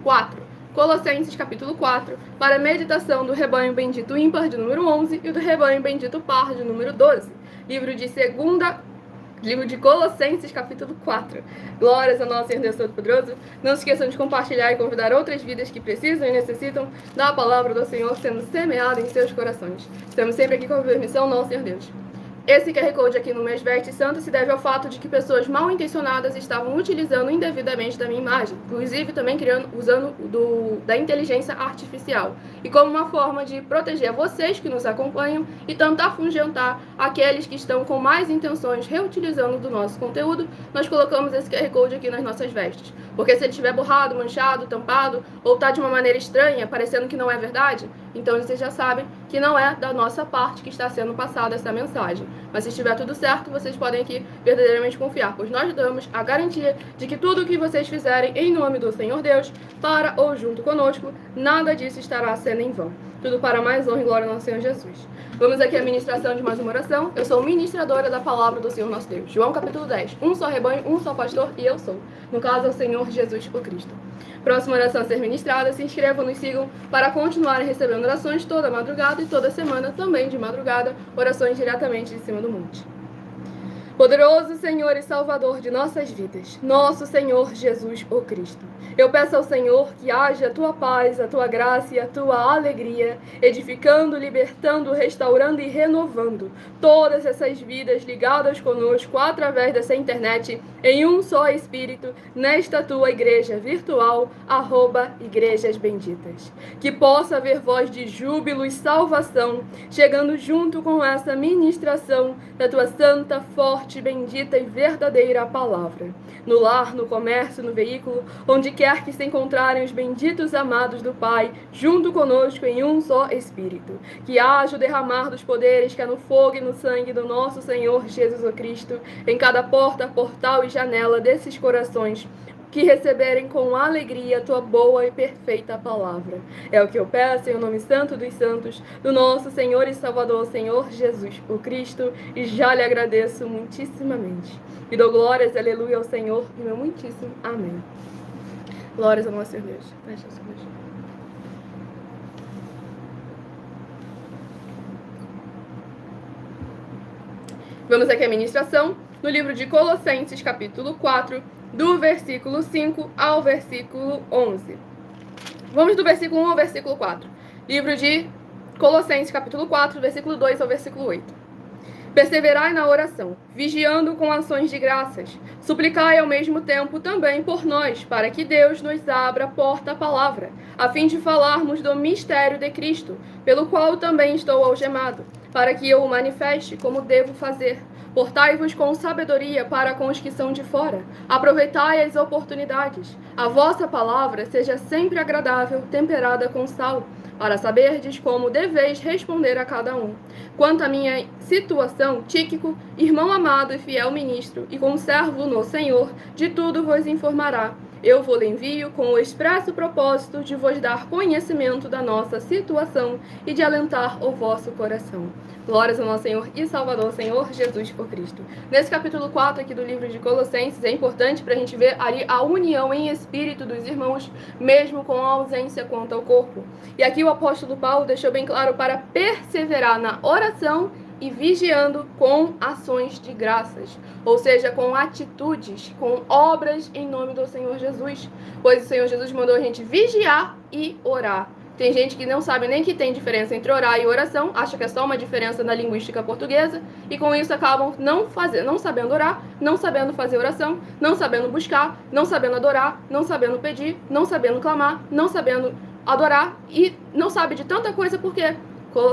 4. Colossenses, capítulo 4, para a meditação do rebanho bendito ímpar, de número 11, e do rebanho bendito par, de número 12. Livro de Colossenses, capítulo 4. Glórias ao nosso Senhor Deus Todo-Poderoso. Não se esqueçam de compartilhar e convidar outras vidas que precisam e necessitam da palavra do Senhor sendo semeada em seus corações. Estamos sempre aqui com a permissão, nosso Senhor Deus. Esse QR Code aqui no Minhas Vestes Santas se deve ao fato de que pessoas mal intencionadas estavam utilizando indevidamente da minha imagem, inclusive também usando da inteligência artificial, e como uma forma de proteger vocês que nos acompanham e tentar afugentar aqueles que estão com mais intenções reutilizando do nosso conteúdo, nós colocamos esse QR Code aqui nas nossas vestes. Porque se ele estiver borrado, manchado, tampado, ou está de uma maneira estranha, parecendo que não é verdade, então vocês já sabem que não é da nossa parte que está sendo passada essa mensagem. Mas se estiver tudo certo, vocês podem aqui verdadeiramente confiar, pois nós damos a garantia de que tudo o que vocês fizerem em nome do Senhor Deus, para ou junto conosco, nada disso estará sendo em vão. Tudo para mais honra e glória ao nosso Senhor Jesus. Vamos aqui à ministração de mais uma oração. Eu sou ministradora da palavra do Senhor nosso Deus. João capítulo 10. Um só rebanho, um só pastor e eu sou. No caso é o Senhor Jesus o Cristo. Próxima oração a ser ministrada, se inscrevam, nos sigam para continuarem recebendo orações toda madrugada e toda semana, também de madrugada, orações diretamente de cima do monte. Poderoso Senhor e Salvador de nossas vidas, nosso Senhor Jesus o Cristo. Eu peço ao Senhor que haja a tua paz, a tua graça e a tua alegria, edificando, libertando, restaurando e renovando todas essas vidas ligadas conosco através dessa internet, em um só Espírito, nesta tua igreja virtual, @Igrejas Benditas. Que possa haver voz de júbilo e salvação, chegando junto com essa ministração da tua santa, forte, bendita e verdadeira palavra. No lar, no comércio, no veículo, onde quer que se encontrarem os benditos amados do Pai, junto conosco em um só Espírito. Que haja o derramar dos poderes que é no fogo e no sangue do nosso Senhor Jesus o Cristo, em cada porta, portal e janela desses corações, que receberem com alegria a tua boa e perfeita palavra. É o que eu peço em o nome santo dos santos, do nosso Senhor e Salvador, Senhor Jesus, o Cristo, e já lhe agradeço muitíssimamente. E dou glórias, aleluia, ao Senhor, e meu muitíssimo amém. Glórias ao nosso Senhor Deus. Vamos aqui à ministração, no livro de Colossenses, capítulo 4, do versículo 5 ao versículo 11. Vamos do versículo 1 ao versículo 4. Livro de Colossenses, capítulo 4, versículo 2 ao versículo 8. Perseverai na oração, vigiando com ações de graças. Suplicai ao mesmo tempo também por nós, para que Deus nos abra a porta à palavra, a fim de falarmos do mistério de Cristo, pelo qual também estou algemado, para que eu o manifeste como devo fazer. Portai-vos com sabedoria para com os que são de fora. Aproveitai as oportunidades. A vossa palavra seja sempre agradável, temperada com sal, para saberdes como deveis responder a cada um. Quanto à minha situação, Tíquico, irmão amado e fiel ministro, e conservo no Senhor, de tudo vos informará, Eu vou envio com o expresso propósito de vos dar conhecimento da nossa situação e de alentar o vosso coração. Glórias ao nosso Senhor e Salvador, Senhor Jesus por Cristo. Nesse capítulo 4 aqui do livro de Colossenses, é importante para a gente ver ali a união em espírito dos irmãos, mesmo com a ausência quanto ao corpo. E aqui o apóstolo Paulo deixou bem claro para perseverar na oração e vigiando com ações de graças, ou seja, com atitudes, com obras em nome do Senhor Jesus, pois o Senhor Jesus mandou a gente vigiar e orar. Tem gente que não sabe nem que tem diferença entre orar e oração, acha que é só uma diferença na linguística portuguesa, e com isso acabam não sabendo orar, não sabendo fazer oração, não sabendo buscar, não sabendo adorar, não sabendo pedir, não sabendo clamar, não sabendo adorar, e não sabe de tanta coisa porque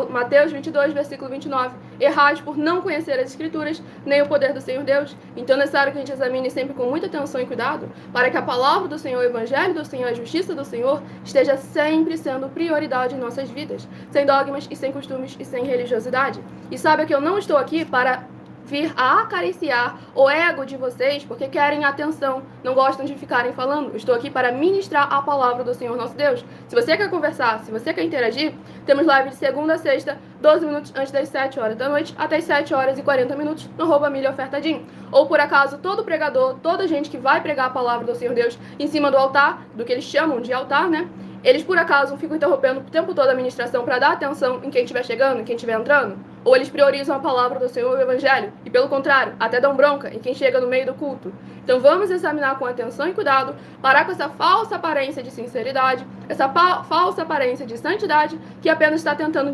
Mateus 22, versículo 29. Errais por não conhecer as Escrituras, nem o poder do Senhor Deus. Então é necessário que a gente examine sempre com muita atenção e cuidado, para que a palavra do Senhor, o Evangelho do Senhor, a justiça do Senhor, esteja sempre sendo prioridade em nossas vidas, sem dogmas e sem costumes e sem religiosidade. E sabe que eu não estou aqui para vir a acariciar o ego de vocês, porque querem atenção, não gostam de ficarem falando. Estou aqui para ministrar a palavra do Senhor nosso Deus. Se você quer conversar, se você quer interagir, temos live de segunda a sexta, 12 minutos antes das 7 horas da noite, até as 7 horas e 40 minutos, no @milha ofertadinho. Ou por acaso, todo pregador, toda gente que vai pregar a palavra do Senhor Deus em cima do altar, do que eles chamam de altar, né? Eles, por acaso, ficam interrompendo o tempo todo a ministração para dar atenção em quem estiver chegando, em quem estiver entrando? Ou eles priorizam a palavra do Senhor e o Evangelho? E, pelo contrário, até dão bronca em quem chega no meio do culto? Então, vamos examinar com atenção e cuidado, parar com essa falsa aparência de sinceridade, essa falsa aparência de santidade, que apenas está tentando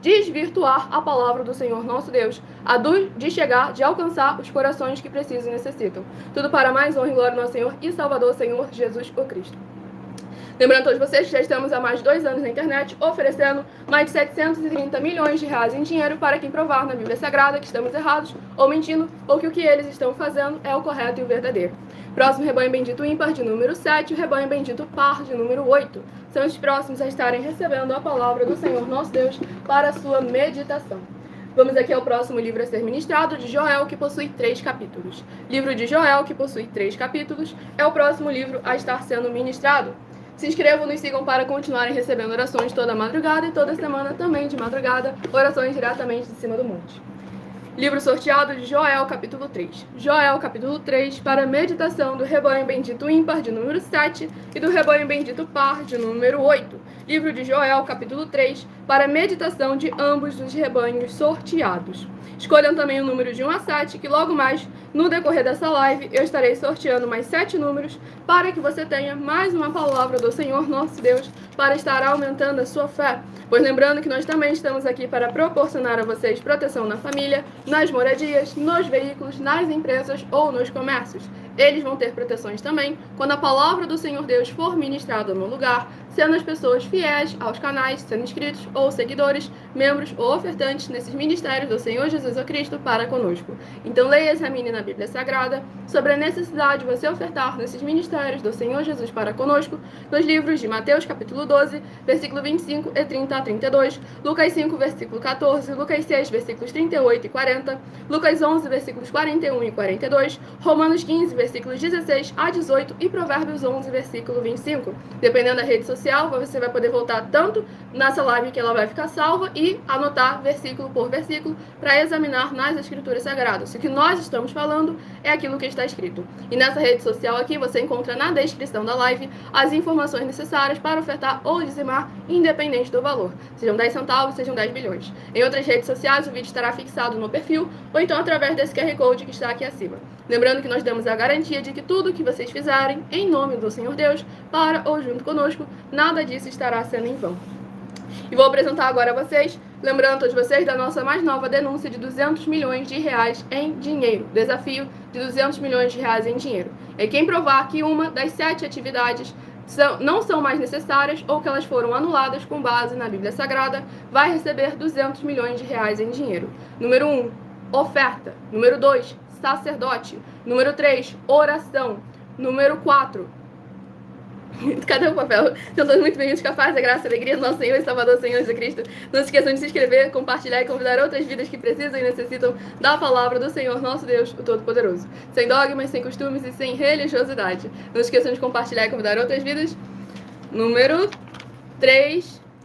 desvirtuar a palavra do Senhor nosso Deus, de alcançar os corações que precisam e necessitam. Tudo para mais honra e glória do nosso Senhor e Salvador, Senhor Jesus o Cristo. Lembrando a todos vocês que já estamos há mais de 2 anos na internet, oferecendo mais de 730 milhões de reais em dinheiro para quem provar na Bíblia Sagrada que estamos errados, ou mentindo, ou que o que eles estão fazendo é o correto e o verdadeiro. Próximo rebanho bendito ímpar de número 7, o rebanho bendito par de número 8. São os próximos a estarem recebendo a palavra do Senhor nosso Deus para a sua meditação. Vamos aqui ao próximo livro a ser ministrado, de Joel, que possui 3 capítulos. Livro de Joel, que possui 3 capítulos, é o próximo livro a estar sendo ministrado. Se inscrevam e nos sigam para continuarem recebendo orações toda madrugada e toda semana também de madrugada, orações diretamente de cima do monte. Livro sorteado de Joel, capítulo 3. Joel, capítulo 3, para meditação do rebanho bendito ímpar de número 7 e do rebanho bendito par de número 8. Livro de Joel, capítulo 3, para meditação de ambos os rebanhos sorteados. Escolham também o número de 1 a 7, que logo mais, no decorrer dessa live, eu estarei sorteando mais 7 números para que você tenha mais uma palavra do Senhor nosso Deus para estar aumentando a sua fé. Pois lembrando que nós também estamos aqui para proporcionar a vocês proteção na família, nas moradias, nos veículos, nas empresas ou nos comércios. Eles vão ter proteções também quando a palavra do Senhor Deus for ministrada no lugar, sendo as pessoas fiéis aos canais, sendo inscritos ou seguidores, membros ou ofertantes nesses ministérios do Senhor Jesus Cristo para conosco. Então leia e examine na Bíblia Sagrada sobre a necessidade de você ofertar nesses ministérios do Senhor Jesus para conosco, nos livros de Mateus capítulo 12, versículo 25 e 30 a 32, Lucas 5, versículo 14, Lucas 6, versículos 38 e 40, Lucas 11, versículos 41 e 42, Romanos 15, versículos 16 a 18 e Provérbios 11, versículo 25. Dependendo da rede social, você vai poder voltar tanto nessa live que ela vai ficar salva e anotar versículo por versículo para examinar nas Escrituras Sagradas. O que nós estamos falando é aquilo que está escrito. E nessa rede social aqui você encontra na descrição da live as informações necessárias para ofertar ou dizimar, independente do valor. Sejam 10 centavos, sejam 10 bilhões. Em outras redes sociais o vídeo estará fixado no perfil ou então através desse QR Code que está aqui acima. Lembrando que nós damos a garantia de que tudo que vocês fizerem em nome do Senhor Deus, para ou junto conosco, nada disso estará sendo em vão. E vou apresentar agora a vocês, lembrando a todos vocês da nossa mais nova denúncia de 200 milhões de reais em dinheiro. Desafio de 200 milhões de reais em dinheiro. É quem provar que uma das 7 atividades não são mais necessárias ou que elas foram anuladas com base na Bíblia Sagrada, vai receber 200 milhões de reais em dinheiro. Número 1, oferta. Número 2, sacerdote. Número 3, oração. Número 4, Cadê o papel? São todos muito bem-vindos com a paz, a graça, a alegria do nosso Senhor e Salvador, Senhor Jesus Cristo. Não se esqueçam de se inscrever, compartilhar e convidar outras vidas que precisam e necessitam da palavra do Senhor, nosso Deus, o Todo-Poderoso. Sem dogmas, sem costumes e sem religiosidade. Não se esqueçam de compartilhar e convidar outras vidas. Número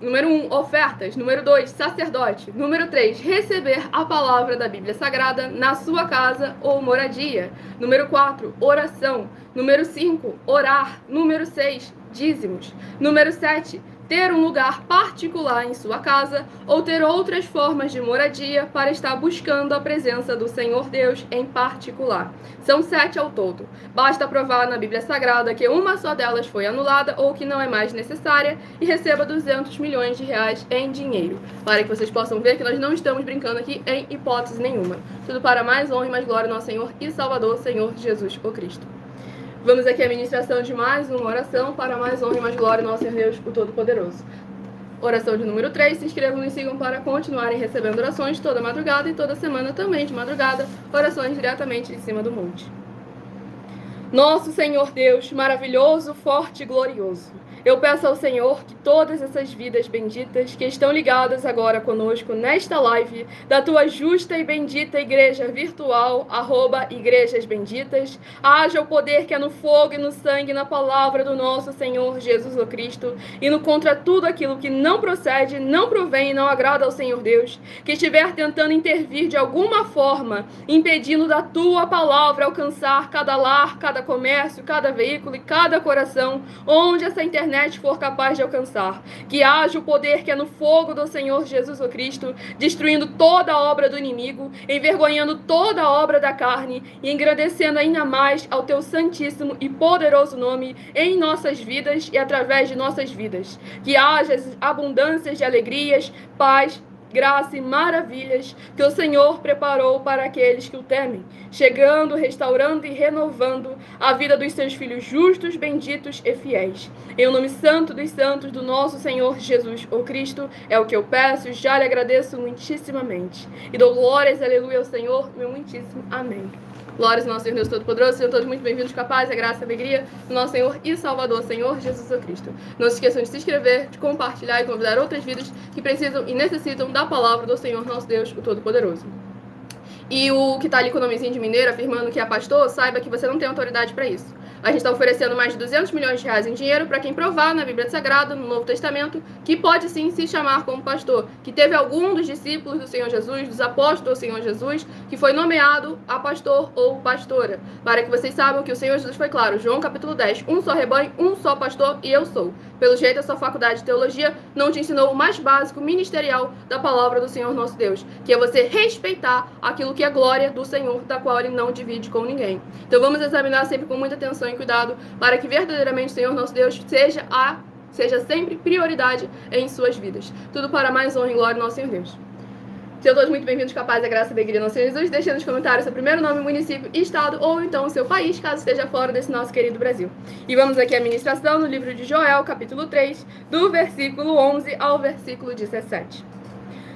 1, ofertas. Número 2, sacerdote. Número 3, receber a palavra da Bíblia Sagrada na sua casa ou moradia. Número 4, oração. Número 5, orar. Número 6, dízimos. Número 7, ter um lugar particular em sua casa ou ter outras formas de moradia para estar buscando a presença do Senhor Deus em particular. São 7 ao todo. Basta provar na Bíblia Sagrada que uma só delas foi anulada ou que não é mais necessária e receba 200 milhões de reais em dinheiro. Para que vocês possam ver que nós não estamos brincando aqui em hipótese nenhuma. Tudo para mais honra e mais glória ao nosso Senhor e Salvador, Senhor Jesus o Cristo. Vamos aqui à ministração de mais uma oração para mais honra e mais glória ao nosso Senhor Deus, o Todo-Poderoso. Oração de número 3, se inscrevam e sigam para continuarem recebendo orações toda madrugada e toda semana também de madrugada, orações diretamente de cima do monte. Nosso Senhor Deus, maravilhoso, forte e glorioso, eu peço ao Senhor que todas essas vidas benditas que estão ligadas agora conosco nesta live, da tua justa e bendita igreja virtual, @igrejas benditas, haja o poder que é no fogo e no sangue e na palavra do nosso Senhor Jesus o Cristo, e no contra tudo aquilo que não procede, não provém e não agrada ao Senhor Deus, que estiver tentando intervir de alguma forma, impedindo da tua palavra alcançar cada lar, cada comércio, cada veículo e cada coração, onde essa internet for capaz de alcançar. Que haja o poder que é no fogo do Senhor Jesus o Cristo, destruindo toda a obra do inimigo, envergonhando toda a obra da carne e engrandecendo ainda mais ao teu santíssimo e poderoso nome em nossas vidas e através de nossas vidas. Que haja abundâncias de alegrias, paz, graça e maravilhas que o Senhor preparou para aqueles que o temem, chegando, restaurando e renovando a vida dos seus filhos justos, benditos e fiéis. Em o nome santo dos santos do nosso Senhor Jesus, o Cristo, é o que eu peço e já lhe agradeço muitíssimamente. E dou glórias, aleluia, ao Senhor, meu muitíssimo amém. Glórias ao nosso Senhor Deus Todo-Poderoso, sejam todos muito bem-vindos com a paz, a graça e a alegria do nosso Senhor e Salvador, Senhor Jesus Cristo. Não se esqueçam de se inscrever, de compartilhar e convidar outras vidas que precisam e necessitam da palavra do Senhor nosso Deus, o Todo-Poderoso. E o que está ali com o nomezinho de mineiro, afirmando que é pastor, saiba que você não tem autoridade para isso. A gente está oferecendo mais de 200 milhões de reais em dinheiro para quem provar na Bíblia Sagrada, no Novo Testamento, que pode sim se chamar como pastor, que teve algum dos discípulos do Senhor Jesus, dos apóstolos do Senhor Jesus, que foi nomeado a pastor ou pastora. Para que vocês saibam que o Senhor Jesus foi claro, João capítulo 10, um só rebanho, um só pastor e eu sou. Pelo jeito, a sua faculdade de teologia não te ensinou o mais básico ministerial da palavra do Senhor nosso Deus, que é você respeitar aquilo que é glória do Senhor, da qual ele não divide com ninguém. Então vamos examinar sempre com muita atenção e cuidado, para que verdadeiramente o Senhor nosso Deus seja sempre prioridade em suas vidas. Tudo para mais honra e glória do nosso Senhor Deus. Sejam todos muito bem-vindos com a paz, a graça e a alegria do nosso Senhor Jesus, deixando nos comentários seu primeiro nome, município, estado ou então o seu país, caso esteja fora desse nosso querido Brasil. E vamos aqui à ministração no livro de Joel, capítulo 3, do versículo 11 ao versículo 17.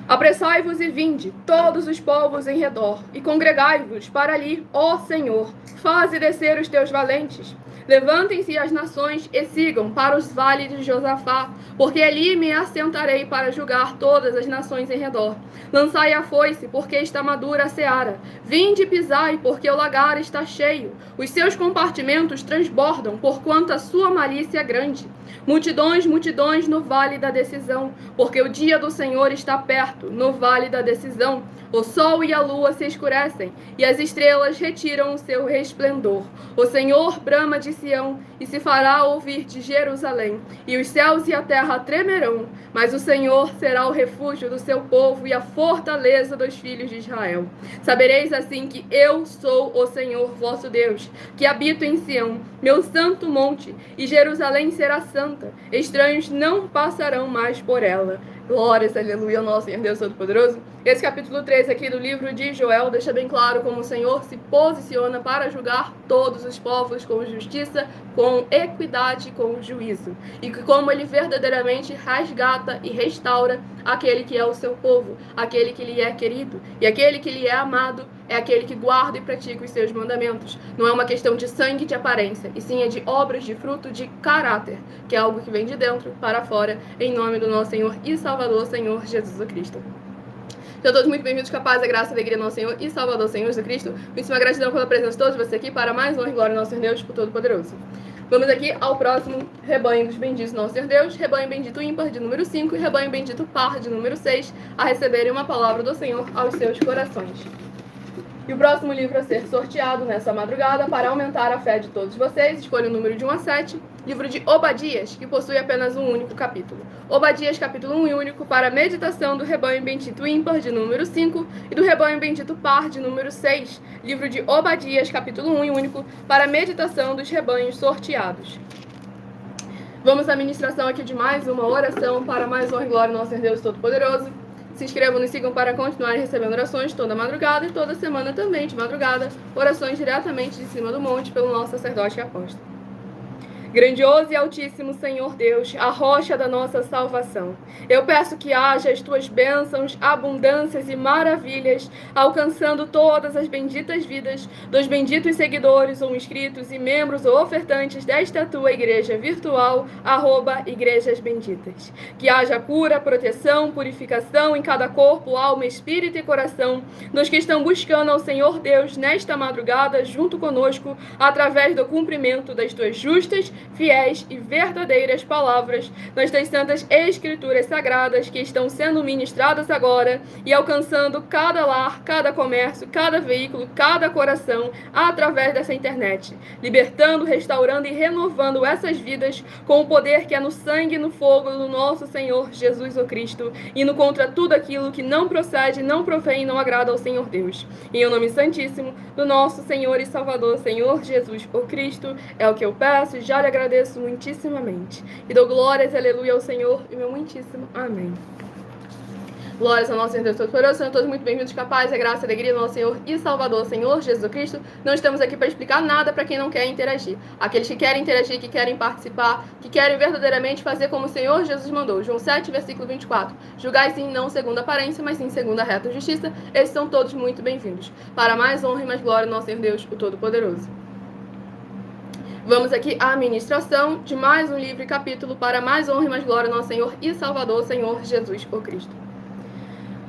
Apressai-vos e vinde, todos os povos em redor, e congregai-vos para ali, ó Senhor, faze descer os teus valentes. Levantem-se as nações e sigam para os vales de Josafá, porque ali me assentarei para julgar todas as nações em redor. Lançai a foice, porque está madura a seara. Vinde e pisai, porque o lagar está cheio. Os seus compartimentos transbordam, porquanto a sua malícia é grande. Multidões, multidões no vale da decisão, porque o dia do Senhor está perto, no vale da decisão. O sol e a lua se escurecem, e as estrelas retiram o seu resplendor. O Senhor brama de Sião, e se fará ouvir de Jerusalém, e os céus e a terra tremerão, mas o Senhor será o refúgio do seu povo e a fortaleza dos filhos de Israel. Sabereis assim que eu sou o Senhor vosso Deus, que habito em Sião, meu santo monte, e Jerusalém será santa. Estranhos não passarão mais por ela. Glórias, aleluia, ao nosso Senhor Deus Todo-Poderoso. Esse capítulo 3 aqui do livro de Joel deixa bem claro como o Senhor se posiciona para julgar todos os povos com justiça, com equidade e com juízo. E como ele verdadeiramente resgata e restaura aquele que é o seu povo, aquele que lhe é querido. E aquele que lhe é amado é aquele que guarda e pratica os seus mandamentos. Não é uma questão de sangue e de aparência, e sim é de obras, de fruto, de caráter, que é algo que vem de dentro para fora, em nome do nosso Senhor e Salvador, Senhor Jesus Cristo. Sejam todos muito bem-vindos, com a paz, a graça e a alegria do nosso Senhor e Salvador, Senhor Jesus Cristo. Muitíssima gratidão pela presença de todos vocês aqui, para mais honra e glória ao nosso Senhor Deus, por Todo-Poderoso. Vamos aqui ao próximo rebanho dos benditos do nosso Senhor Deus, rebanho bendito ímpar de número 5 e rebanho bendito par de número 6, a receberem uma palavra do Senhor aos seus corações. E o próximo livro a ser sorteado nessa madrugada, para aumentar a fé de todos vocês, escolha o número de 1 a 7, livro de Obadias, que possui apenas um único capítulo. Obadias, capítulo 1 e único, para a meditação do rebanho bendito ímpar de número 5 e do rebanho bendito par de número 6, livro de Obadias, capítulo 1 e único, para a meditação dos rebanhos sorteados. Vamos à ministração aqui de mais uma oração para mais honra e glória ao nosso Senhor Deus Todo-Poderoso. Se inscrevam, nos sigam para continuar recebendo orações toda madrugada e toda semana também de madrugada, orações diretamente de cima do monte pelo nosso sacerdote e apóstolo. Grandioso e altíssimo Senhor Deus, a rocha da nossa salvação, eu peço que haja as tuas bênçãos, abundâncias e maravilhas, alcançando todas as benditas vidas dos benditos seguidores ou inscritos e membros ou ofertantes desta tua igreja virtual, @Igrejas Benditas. Que haja cura, proteção, purificação em cada corpo, alma, espírito e coração dos que estão buscando ao Senhor Deus nesta madrugada junto conosco, através do cumprimento das tuas justas, fiéis e verdadeiras palavras nas tuas santas escrituras sagradas que estão sendo ministradas agora e alcançando cada lar, cada comércio, cada veículo, cada coração através dessa internet, libertando, restaurando e renovando essas vidas com o poder que é no sangue e no fogo do nosso Senhor Jesus o Cristo, indo contra tudo aquilo que não procede, não provém e não agrada ao Senhor Deus. Em o nome santíssimo do nosso Senhor e Salvador, Senhor Jesus o Cristo, é o que eu peço e já lhe agradeço muitíssimamente. E dou glórias, aleluia, ao Senhor e meu muitíssimo amém. Glórias ao nosso Senhor Deus Todo-Poderoso. Sejam todos muito bem-vindos, com a paz, a graça e a alegria do nosso Senhor e Salvador, Senhor Jesus Cristo. Não estamos aqui para explicar nada para quem não quer interagir. Aqueles que querem interagir, que querem participar, que querem verdadeiramente fazer como o Senhor Jesus mandou. João 7, versículo 24. Julgai sim, não segundo a aparência, mas sim segundo a reta justiça. Esses são todos muito bem-vindos. Para mais honra e mais glória do nosso Senhor Deus, o Todo-Poderoso. Vamos aqui à ministração de mais um livro e capítulo para mais honra e mais glória do nosso Senhor e Salvador, Senhor Jesus o Cristo.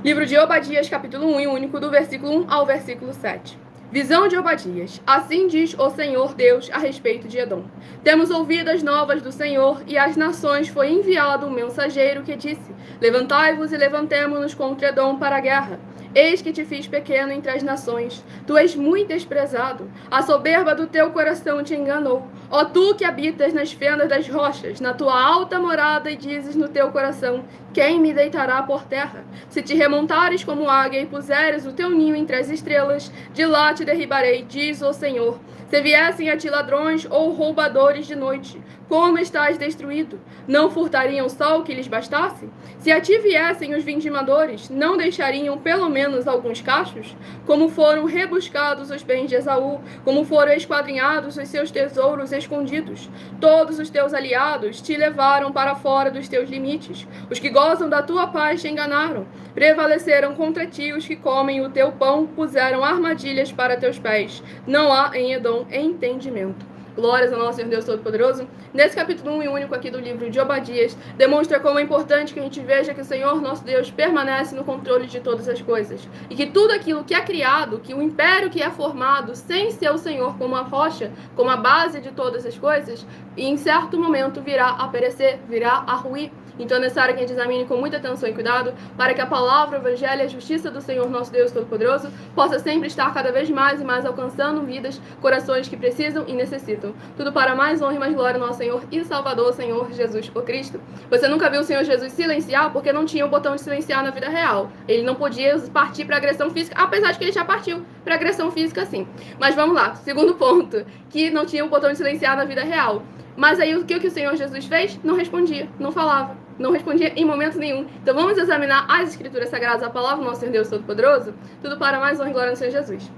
Livro de Obadias, capítulo 1 e único, do versículo 1 ao versículo 7. Visão de Obadias. Assim diz o Senhor Deus a respeito de Edom. Temos ouvido as novas do Senhor, e às nações foi enviado um mensageiro que disse: Levantai-vos e levantemo-nos contra Edom para a guerra. Eis que te fiz pequeno entre as nações. Tu és muito desprezado. A soberba do teu coração te enganou. Ó tu que habitas nas fendas das rochas, na tua alta morada, e dizes no teu coração: quem me deitará por terra? Se te remontares como águia e puseres o teu ninho entre as estrelas, de lá te derribarei, diz o Senhor. Se viessem a ti ladrões ou roubadores de noite, como estás destruído? Não furtariam só o que lhes bastasse? Se a ti viessem os vindimadores, não deixariam pelo menos alguns cachos? Como foram rebuscados os bens de Esaú, como foram esquadrinhados os seus tesouros escondidos. Todos os teus aliados te levaram para fora dos teus limites. Os que gozam da tua paz te enganaram. Prevaleceram contra ti os que comem o teu pão, puseram armadilhas para teus pés. Não há em Edom entendimento. Glórias ao nosso Senhor Deus Todo-Poderoso. Nesse capítulo 1 e único aqui do livro de Obadias, demonstra como é importante que a gente veja que o Senhor, nosso Deus, permanece no controle de todas as coisas. E que tudo aquilo que é criado, que o império que é formado, sem ser o Senhor como a rocha, como a base de todas as coisas, em certo momento virá a perecer, virá a ruir. Então é necessário que a gente examine com muita atenção e cuidado, para que a palavra, o evangelho e a justiça do Senhor, nosso Deus Todo-Poderoso, possa sempre estar cada vez mais e mais alcançando vidas, corações que precisam e necessitam. Tudo para mais honra e mais glória do nosso Senhor e Salvador, Senhor Jesus o Cristo. Você nunca viu o Senhor Jesus silenciar porque não tinha o botão de silenciar na vida real. Ele não podia partir para agressão física, apesar de que ele já partiu para agressão física sim. Mas vamos lá, segundo ponto, que não tinha o botão de silenciar na vida real. Mas aí o que o Senhor Jesus fez? Não respondia, não falava. Não respondia em momento nenhum. Então vamos examinar as Escrituras Sagradas, a palavra do nosso Senhor Deus Todo-Poderoso, tudo para mais honra e glória no Senhor Jesus.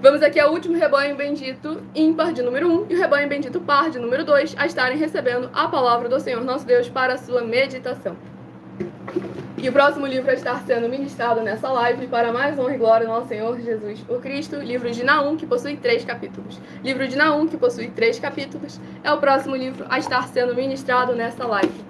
Vamos aqui ao último rebanho bendito ímpar de número 1 e o rebanho bendito par de número 2 a estarem recebendo a palavra do Senhor nosso Deus para a sua meditação. E o próximo livro a estar sendo ministrado nessa live, para mais honra e glória do nosso Senhor Jesus o Cristo, livro de Naum, que possui 3 capítulos. Livro de Naum, que possui 3 capítulos, é o próximo livro a estar sendo ministrado nessa live.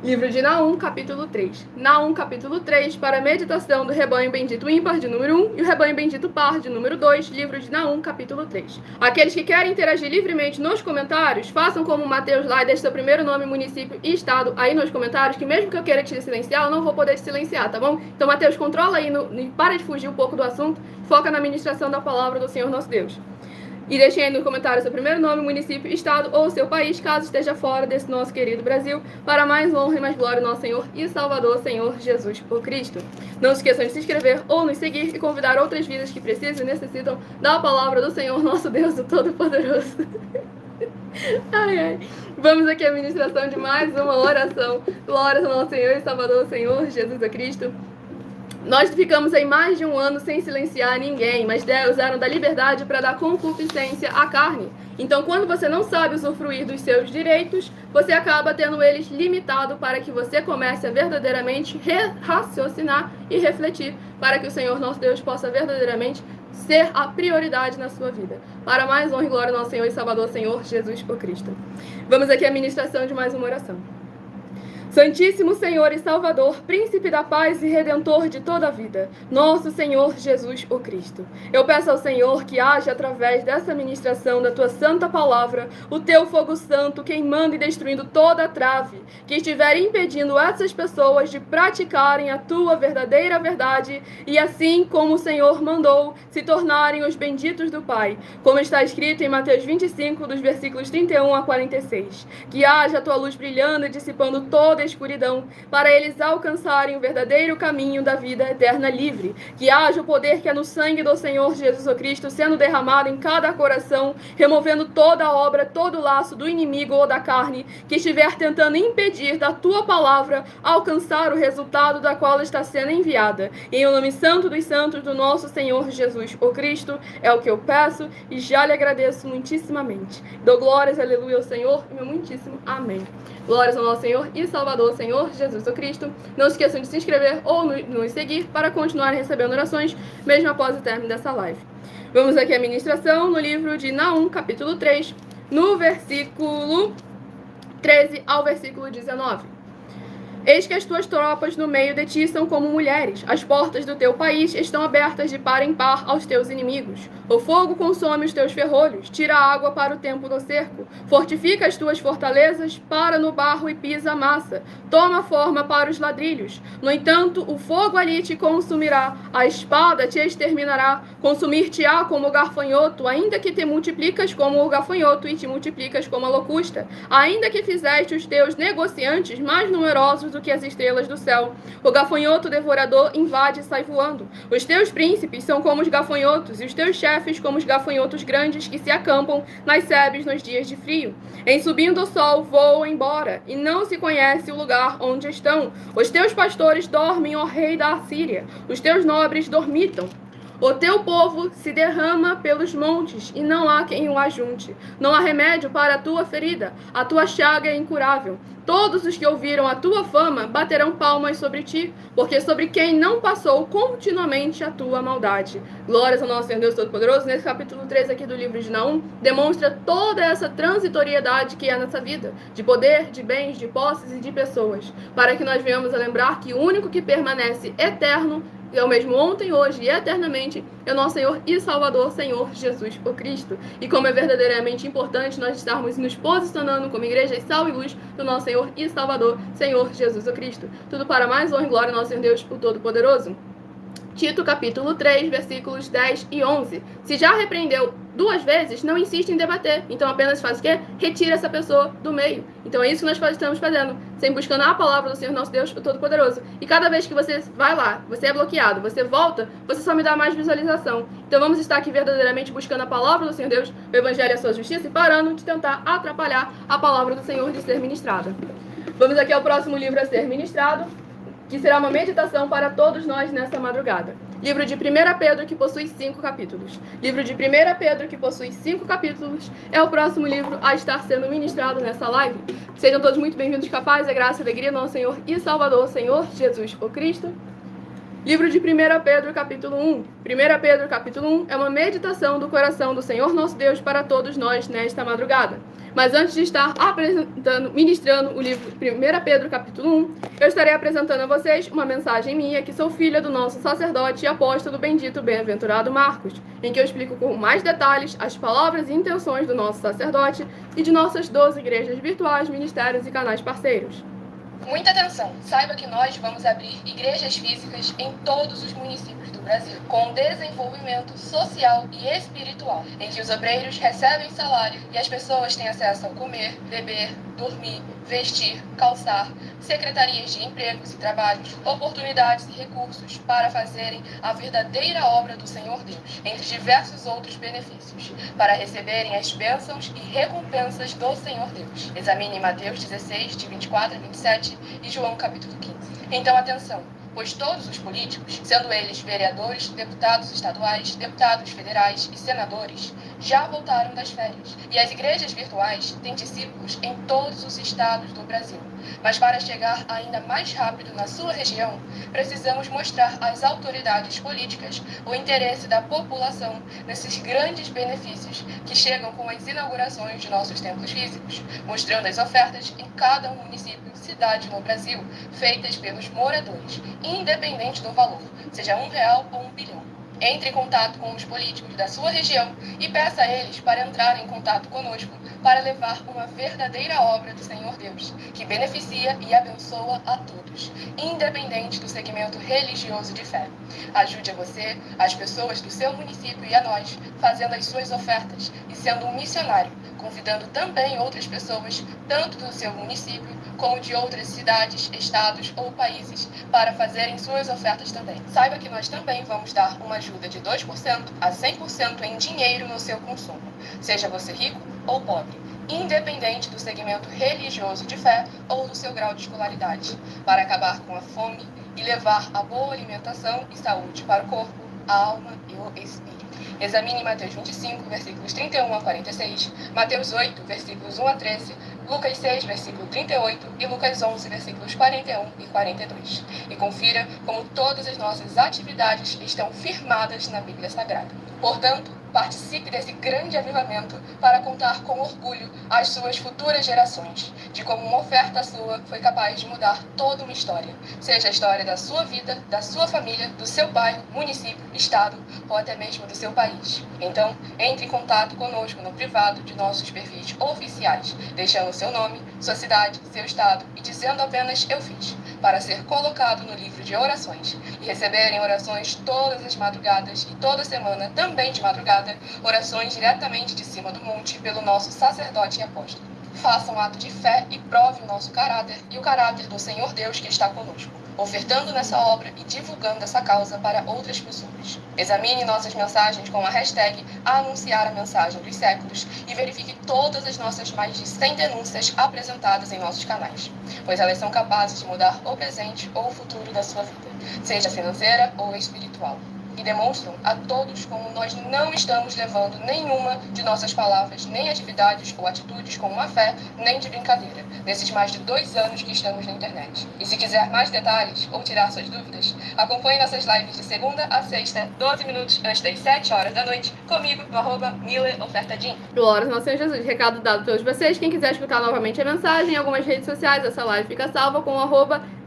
Livro de Naum, capítulo 3. Naum, capítulo 3, para a meditação do rebanho bendito ímpar, de número 1, e o rebanho bendito par, de número 2, livro de Naum, capítulo 3. Aqueles que querem interagir livremente nos comentários, façam como o Mateus lá e deixe seu primeiro nome, município e estado aí nos comentários, que mesmo que eu queira te silenciar, eu não vou poder te silenciar, tá bom? Então, Mateus, controla aí, para de fugir um pouco do assunto, foca na ministração da palavra do Senhor nosso Deus. E deixem aí no comentário seu primeiro nome, município, estado ou seu país, caso esteja fora desse nosso querido Brasil, para mais honra e mais glória do nosso Senhor e Salvador, Senhor Jesus o Cristo. Não se esqueçam de se inscrever ou nos seguir e convidar outras vidas que precisam e necessitam da palavra do Senhor, nosso Deus, o Todo-Poderoso. Ai, ai. Vamos aqui à ministração de mais uma oração. Glórias ao nosso Senhor e Salvador, Senhor Jesus o Cristo. Nós ficamos aí mais de um ano sem silenciar ninguém, mas Deus usaram da liberdade para dar concupiscência à carne. Então, quando você não sabe usufruir dos seus direitos, você acaba tendo eles limitados para que você comece a verdadeiramente raciocinar e refletir, para que o Senhor nosso Deus possa verdadeiramente ser a prioridade na sua vida. Para mais honra e glória ao nosso Senhor e Salvador, Senhor Jesus o Cristo. Vamos aqui à ministração de mais uma oração. Santíssimo Senhor e Salvador, Príncipe da paz e Redentor de toda a vida, nosso Senhor Jesus o Cristo. Eu peço ao Senhor que haja, através dessa ministração da Tua santa palavra, o Teu fogo santo queimando e destruindo toda a trave que estiver impedindo essas pessoas de praticarem a Tua verdadeira verdade e assim como o Senhor mandou, se tornarem os benditos do Pai, como está escrito em Mateus 25, dos versículos 31 a 46. Que haja a Tua luz brilhando e dissipando toda a escuridão, para eles alcançarem o verdadeiro caminho da vida eterna livre. Que haja o poder que é no sangue do Senhor Jesus o Cristo sendo derramado em cada coração, removendo toda a obra, todo o laço do inimigo ou da carne que estiver tentando impedir da Tua palavra alcançar o resultado da qual está sendo enviada. Em o nome santo dos santos do nosso Senhor Jesus o Cristo, é o que eu peço e já lhe agradeço muitíssimamente. Dou glórias, aleluia, ao Senhor e meu muitíssimo amém. Glórias ao nosso Senhor e Salvador, Senhor Jesus o Cristo. Não se esqueçam de se inscrever ou nos seguir para continuar recebendo orações, mesmo após o término dessa live. Vamos aqui à ministração no livro de Naum, capítulo 3, no versículo 13 ao versículo 19. Eis que as tuas tropas no meio de ti são como mulheres. As portas do teu país estão abertas de par em par aos teus inimigos. O fogo consome os teus ferrolhos, tira a água para o tempo do cerco. Fortifica as tuas fortalezas, para no barro e pisa a massa. Toma forma para os ladrilhos. No entanto, o fogo ali te consumirá, a espada te exterminará, consumir-te-á como o gafanhoto, ainda que te multiplicas como o gafanhoto e te multiplicas como a locusta. Ainda que fizeste os teus negociantes mais numerosos do que as estrelas do céu. O gafanhoto devorador invade e sai voando. Os teus príncipes são como os gafanhotos, e os teus chefes como os gafanhotos grandes que se acampam nas sebes nos dias de frio. Em subindo o sol, voam embora, e não se conhece o lugar onde estão. Os teus pastores dormem, ó rei da Assíria. Os teus nobres dormitam. O teu povo se derrama pelos montes, e não há quem o ajunte. Não há remédio para a tua ferida, a tua chaga é incurável. Todos os que ouviram a tua fama baterão palmas sobre ti, porque sobre quem não passou continuamente a tua maldade. Glórias ao nosso Senhor Deus Todo-Poderoso. Nesse capítulo 3 aqui do livro de Naum, demonstra toda essa transitoriedade que é nessa vida, de poder, de bens, de posses e de pessoas, para que nós venhamos a lembrar que o único que permanece eterno é o mesmo ontem, hoje e eternamente, é o nosso Senhor e Salvador, Senhor Jesus o Cristo. E como é verdadeiramente importante nós estarmos nos posicionando como igreja e sal e luz do nosso Senhor e Salvador, Senhor Jesus o Cristo. Tudo para mais honra e glória ao nosso Senhor Deus, o Todo-Poderoso. Tito, capítulo 3, versículos 10 e 11. Se já repreendeu 2 vezes, não insiste em debater. Então apenas faz o quê? Retira essa pessoa do meio. Então é isso que nós estamos fazendo. Sempre buscando a palavra do Senhor nosso Deus, o Todo-Poderoso. E cada vez que você vai lá, você é bloqueado, você volta, você só me dá mais visualização. Então vamos estar aqui verdadeiramente buscando a palavra do Senhor Deus, o Evangelho e a sua justiça, e parando de tentar atrapalhar a palavra do Senhor de ser ministrada. Vamos aqui ao próximo livro a ser ministrado, que será uma meditação para todos nós nessa madrugada. Livro de 1 Pedro, que possui 5 capítulos. Livro de 1 Pedro, que possui 5 capítulos, é o próximo livro a estar sendo ministrado nessa live. Sejam todos muito bem-vindos, capazes, a graça e a alegria do nosso Senhor e Salvador, Senhor Jesus, o Cristo. Livro de 1 Pedro, capítulo 1. 1 Pedro, capítulo 1, é uma meditação do coração do Senhor nosso Deus para todos nós nesta madrugada. Mas antes de estar ministrando o livro 1 Pedro, capítulo 1, eu estarei apresentando a vocês uma mensagem minha, que sou filha do nosso sacerdote e apóstolo bendito bem-aventurado Marcos, em que eu explico com mais detalhes as palavras e intenções do nosso sacerdote e de nossas 12 igrejas virtuais, ministérios e canais parceiros. Muita atenção! Saiba que nós vamos abrir igrejas físicas em todos os municípios do Brasil, com desenvolvimento social e espiritual, em que os obreiros recebem salário e as pessoas têm acesso ao comer, beber, dormir, vestir, calçar, secretarias de empregos e trabalhos, oportunidades e recursos para fazerem a verdadeira obra do Senhor Deus, entre diversos outros benefícios, para receberem as bênçãos e recompensas do Senhor Deus. Examine Mateus 16, de 24 a 27 e João capítulo 15. Então, atenção! Pois todos os políticos, sendo eles vereadores, deputados estaduais, deputados federais e senadores, já voltaram das férias. E as igrejas virtuais têm discípulos em todos os estados do Brasil. Mas para chegar ainda mais rápido na sua região, precisamos mostrar às autoridades políticas o interesse da população nesses grandes benefícios que chegam com as inaugurações de nossos templos físicos, mostrando as ofertas em cada município e cidade no Brasil, feitas pelos moradores, independente do valor, seja R$1 ou 1 bilhão. Entre em contato com os políticos da sua região e peça a eles para entrarem em contato conosco para levar uma verdadeira obra do Senhor Deus, que beneficia e abençoa a todos, independente do segmento religioso de fé. Ajude a você, as pessoas do seu município e a nós, fazendo as suas ofertas e sendo um missionário, convidando também outras pessoas, tanto do seu município como de outras cidades, estados ou países, para fazerem suas ofertas também. Saiba que nós também vamos dar uma ajuda de 2% a 100% em dinheiro no seu consumo, seja você rico ou pobre, independente do segmento religioso de fé ou do seu grau de escolaridade, para acabar com a fome e levar a boa alimentação e saúde para o corpo, a alma e o espírito. Examine Mateus 25, versículos 31 a 46, Mateus 8, versículos 1 a 13, Lucas 6, versículo 38 e Lucas 11, versículos 41 e 42. E confira como todas as nossas atividades estão firmadas na Bíblia Sagrada. Portanto, participe desse grande avivamento para contar com orgulho às suas futuras gerações, de como uma oferta sua foi capaz de mudar toda uma história, seja a história da sua vida, da sua família, do seu bairro, município, estado ou até mesmo do seu país. Então, entre em contato conosco no privado de nossos perfis oficiais, deixando seu nome, sua cidade, seu estado e dizendo apenas "eu fiz", para ser colocado no livro de orações e receberem orações todas as madrugadas e toda semana, também de madrugada, orações diretamente de cima do monte pelo nosso sacerdote e apóstolo. Faça um ato de fé e prove o nosso caráter e o caráter do Senhor Deus que está conosco, ofertando nessa obra e divulgando essa causa para outras pessoas. Examine nossas mensagens com a hashtag Anunciar a Mensagem dos Séculos e verifique todas as nossas mais de 100 denúncias apresentadas em nossos canais, pois elas são capazes de mudar o presente ou o futuro da sua vida, seja financeira ou espiritual. E demonstram a todos como nós não estamos levando nenhuma de nossas palavras, nem atividades ou atitudes com má fé, nem de brincadeira, nesses mais de 2 anos que estamos na internet. E se quiser mais detalhes ou tirar suas dúvidas, acompanhe nossas lives de segunda a sexta, 12 minutos antes das 7 horas da noite, comigo no @MillerOfertaDin. Glória ao nosso Senhor Jesus. Recado dado a todos vocês. Quem quiser escutar novamente a mensagem em algumas redes sociais, essa live fica salva com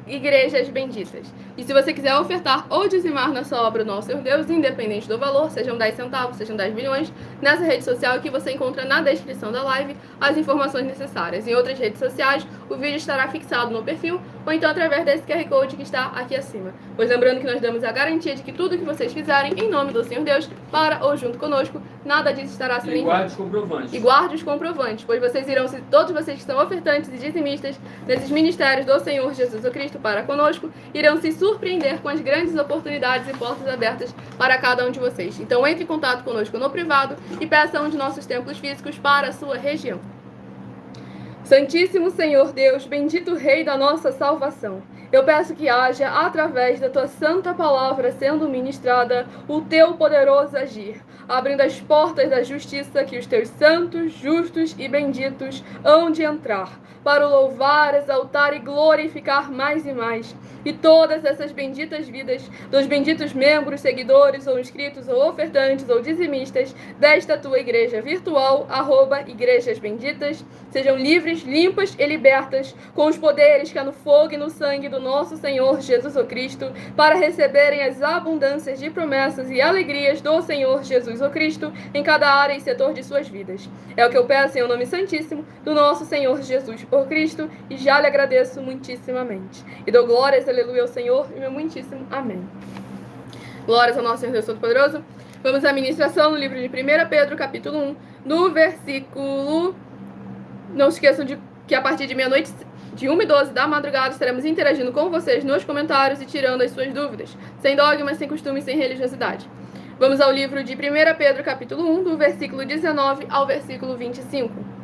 @Igrejas Benditas. E se você quiser ofertar ou dizimar nessa obra do nosso Senhor Deus, independente do valor, sejam 10 centavos, sejam 10 bilhões, nessa rede social que você encontra na descrição da live as informações necessárias. Em outras redes sociais, o vídeo estará fixado no perfil ou então através desse QR Code que está aqui acima. Pois lembrando que nós damos a garantia de que tudo que vocês fizerem em nome do Senhor Deus, para ou junto conosco, nada disso estará sendo enviado. Guarde os comprovantes. E guarde os comprovantes, pois vocês irão, todos vocês que são ofertantes e dizimistas nesses ministérios do Senhor Jesus Cristo para conosco, irão se surpreender com as grandes oportunidades e portas abertas para cada um de vocês. Então entre em contato conosco no privado e peça um de nossos templos físicos para a sua região. Santíssimo Senhor Deus, bendito Rei da nossa salvação, Eu peço que haja, através da tua santa palavra sendo ministrada, o teu poderoso agir, abrindo as portas da justiça que os teus santos, justos e benditos hão de entrar, para o louvar, exaltar e glorificar mais e mais. E todas essas benditas vidas dos benditos membros, seguidores ou inscritos ou ofertantes ou dizimistas desta tua igreja virtual, @igrejas benditas, sejam livres, limpas e libertas com os poderes que há no fogo e no sangue do nosso Senhor Jesus o Cristo, para receberem as abundâncias de promessas e alegrias do Senhor Jesus o Cristo em cada área e setor de suas vidas. É o que eu peço em o nome santíssimo do nosso Senhor Jesus o Cristo, e já lhe agradeço muitíssimamente. E dou glórias, aleluia, ao Senhor, e meu muitíssimo amém. Glórias ao nosso Senhor Deus Todo-Poderoso. Vamos à ministração no livro de 1 Pedro, capítulo 1, no versículo... Não se esqueçam de que a partir de meia-noite, de 1h12 da madrugada, estaremos interagindo com vocês nos comentários e tirando as suas dúvidas, sem dogmas, sem costumes, sem religiosidade. Vamos ao livro de 1 Pedro, capítulo 1, do versículo 19 ao versículo 25.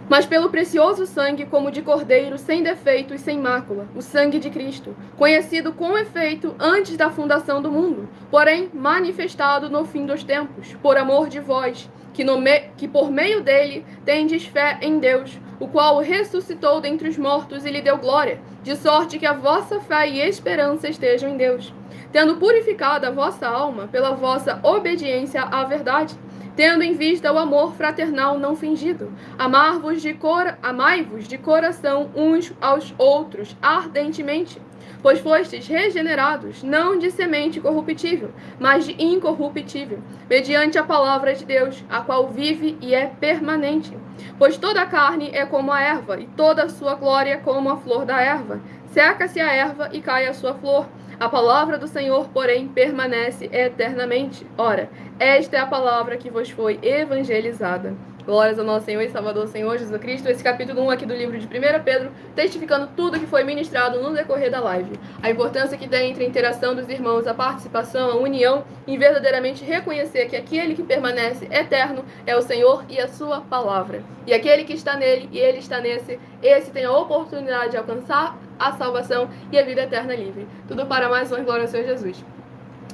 Mas pelo precioso sangue, como de cordeiro, sem defeito e sem mácula, o sangue de Cristo, conhecido com efeito antes da fundação do mundo, porém manifestado no fim dos tempos, por amor de vós, que por meio dele tendes fé em Deus, o qual o ressuscitou dentre os mortos e lhe deu glória, de sorte que a vossa fé e esperança estejam em Deus, tendo purificado a vossa alma pela vossa obediência à verdade, tendo em vista o amor fraternal não fingido, amai-vos de coração uns aos outros ardentemente, pois fostes regenerados, não de semente corruptível, mas de incorruptível, mediante a palavra de Deus, a qual vive e é permanente. Pois toda a carne é como a erva, e toda a sua glória como a flor da erva. Seca-se a erva e cai a sua flor. A palavra do Senhor, porém, permanece eternamente. Ora, esta é a palavra que vos foi evangelizada. Glórias ao nosso Senhor e Salvador, Senhor Jesus Cristo. Esse capítulo 1 aqui do livro de 1 Pedro, testificando tudo que foi ministrado no decorrer da live. A importância que tem entre a interação dos irmãos, a participação, a união, em verdadeiramente reconhecer que aquele que permanece eterno é o Senhor e a sua palavra. E aquele que está nele e ele está nesse, esse tem a oportunidade de alcançar a salvação e a vida eterna livre. Tudo para mais uma glória ao Senhor Jesus.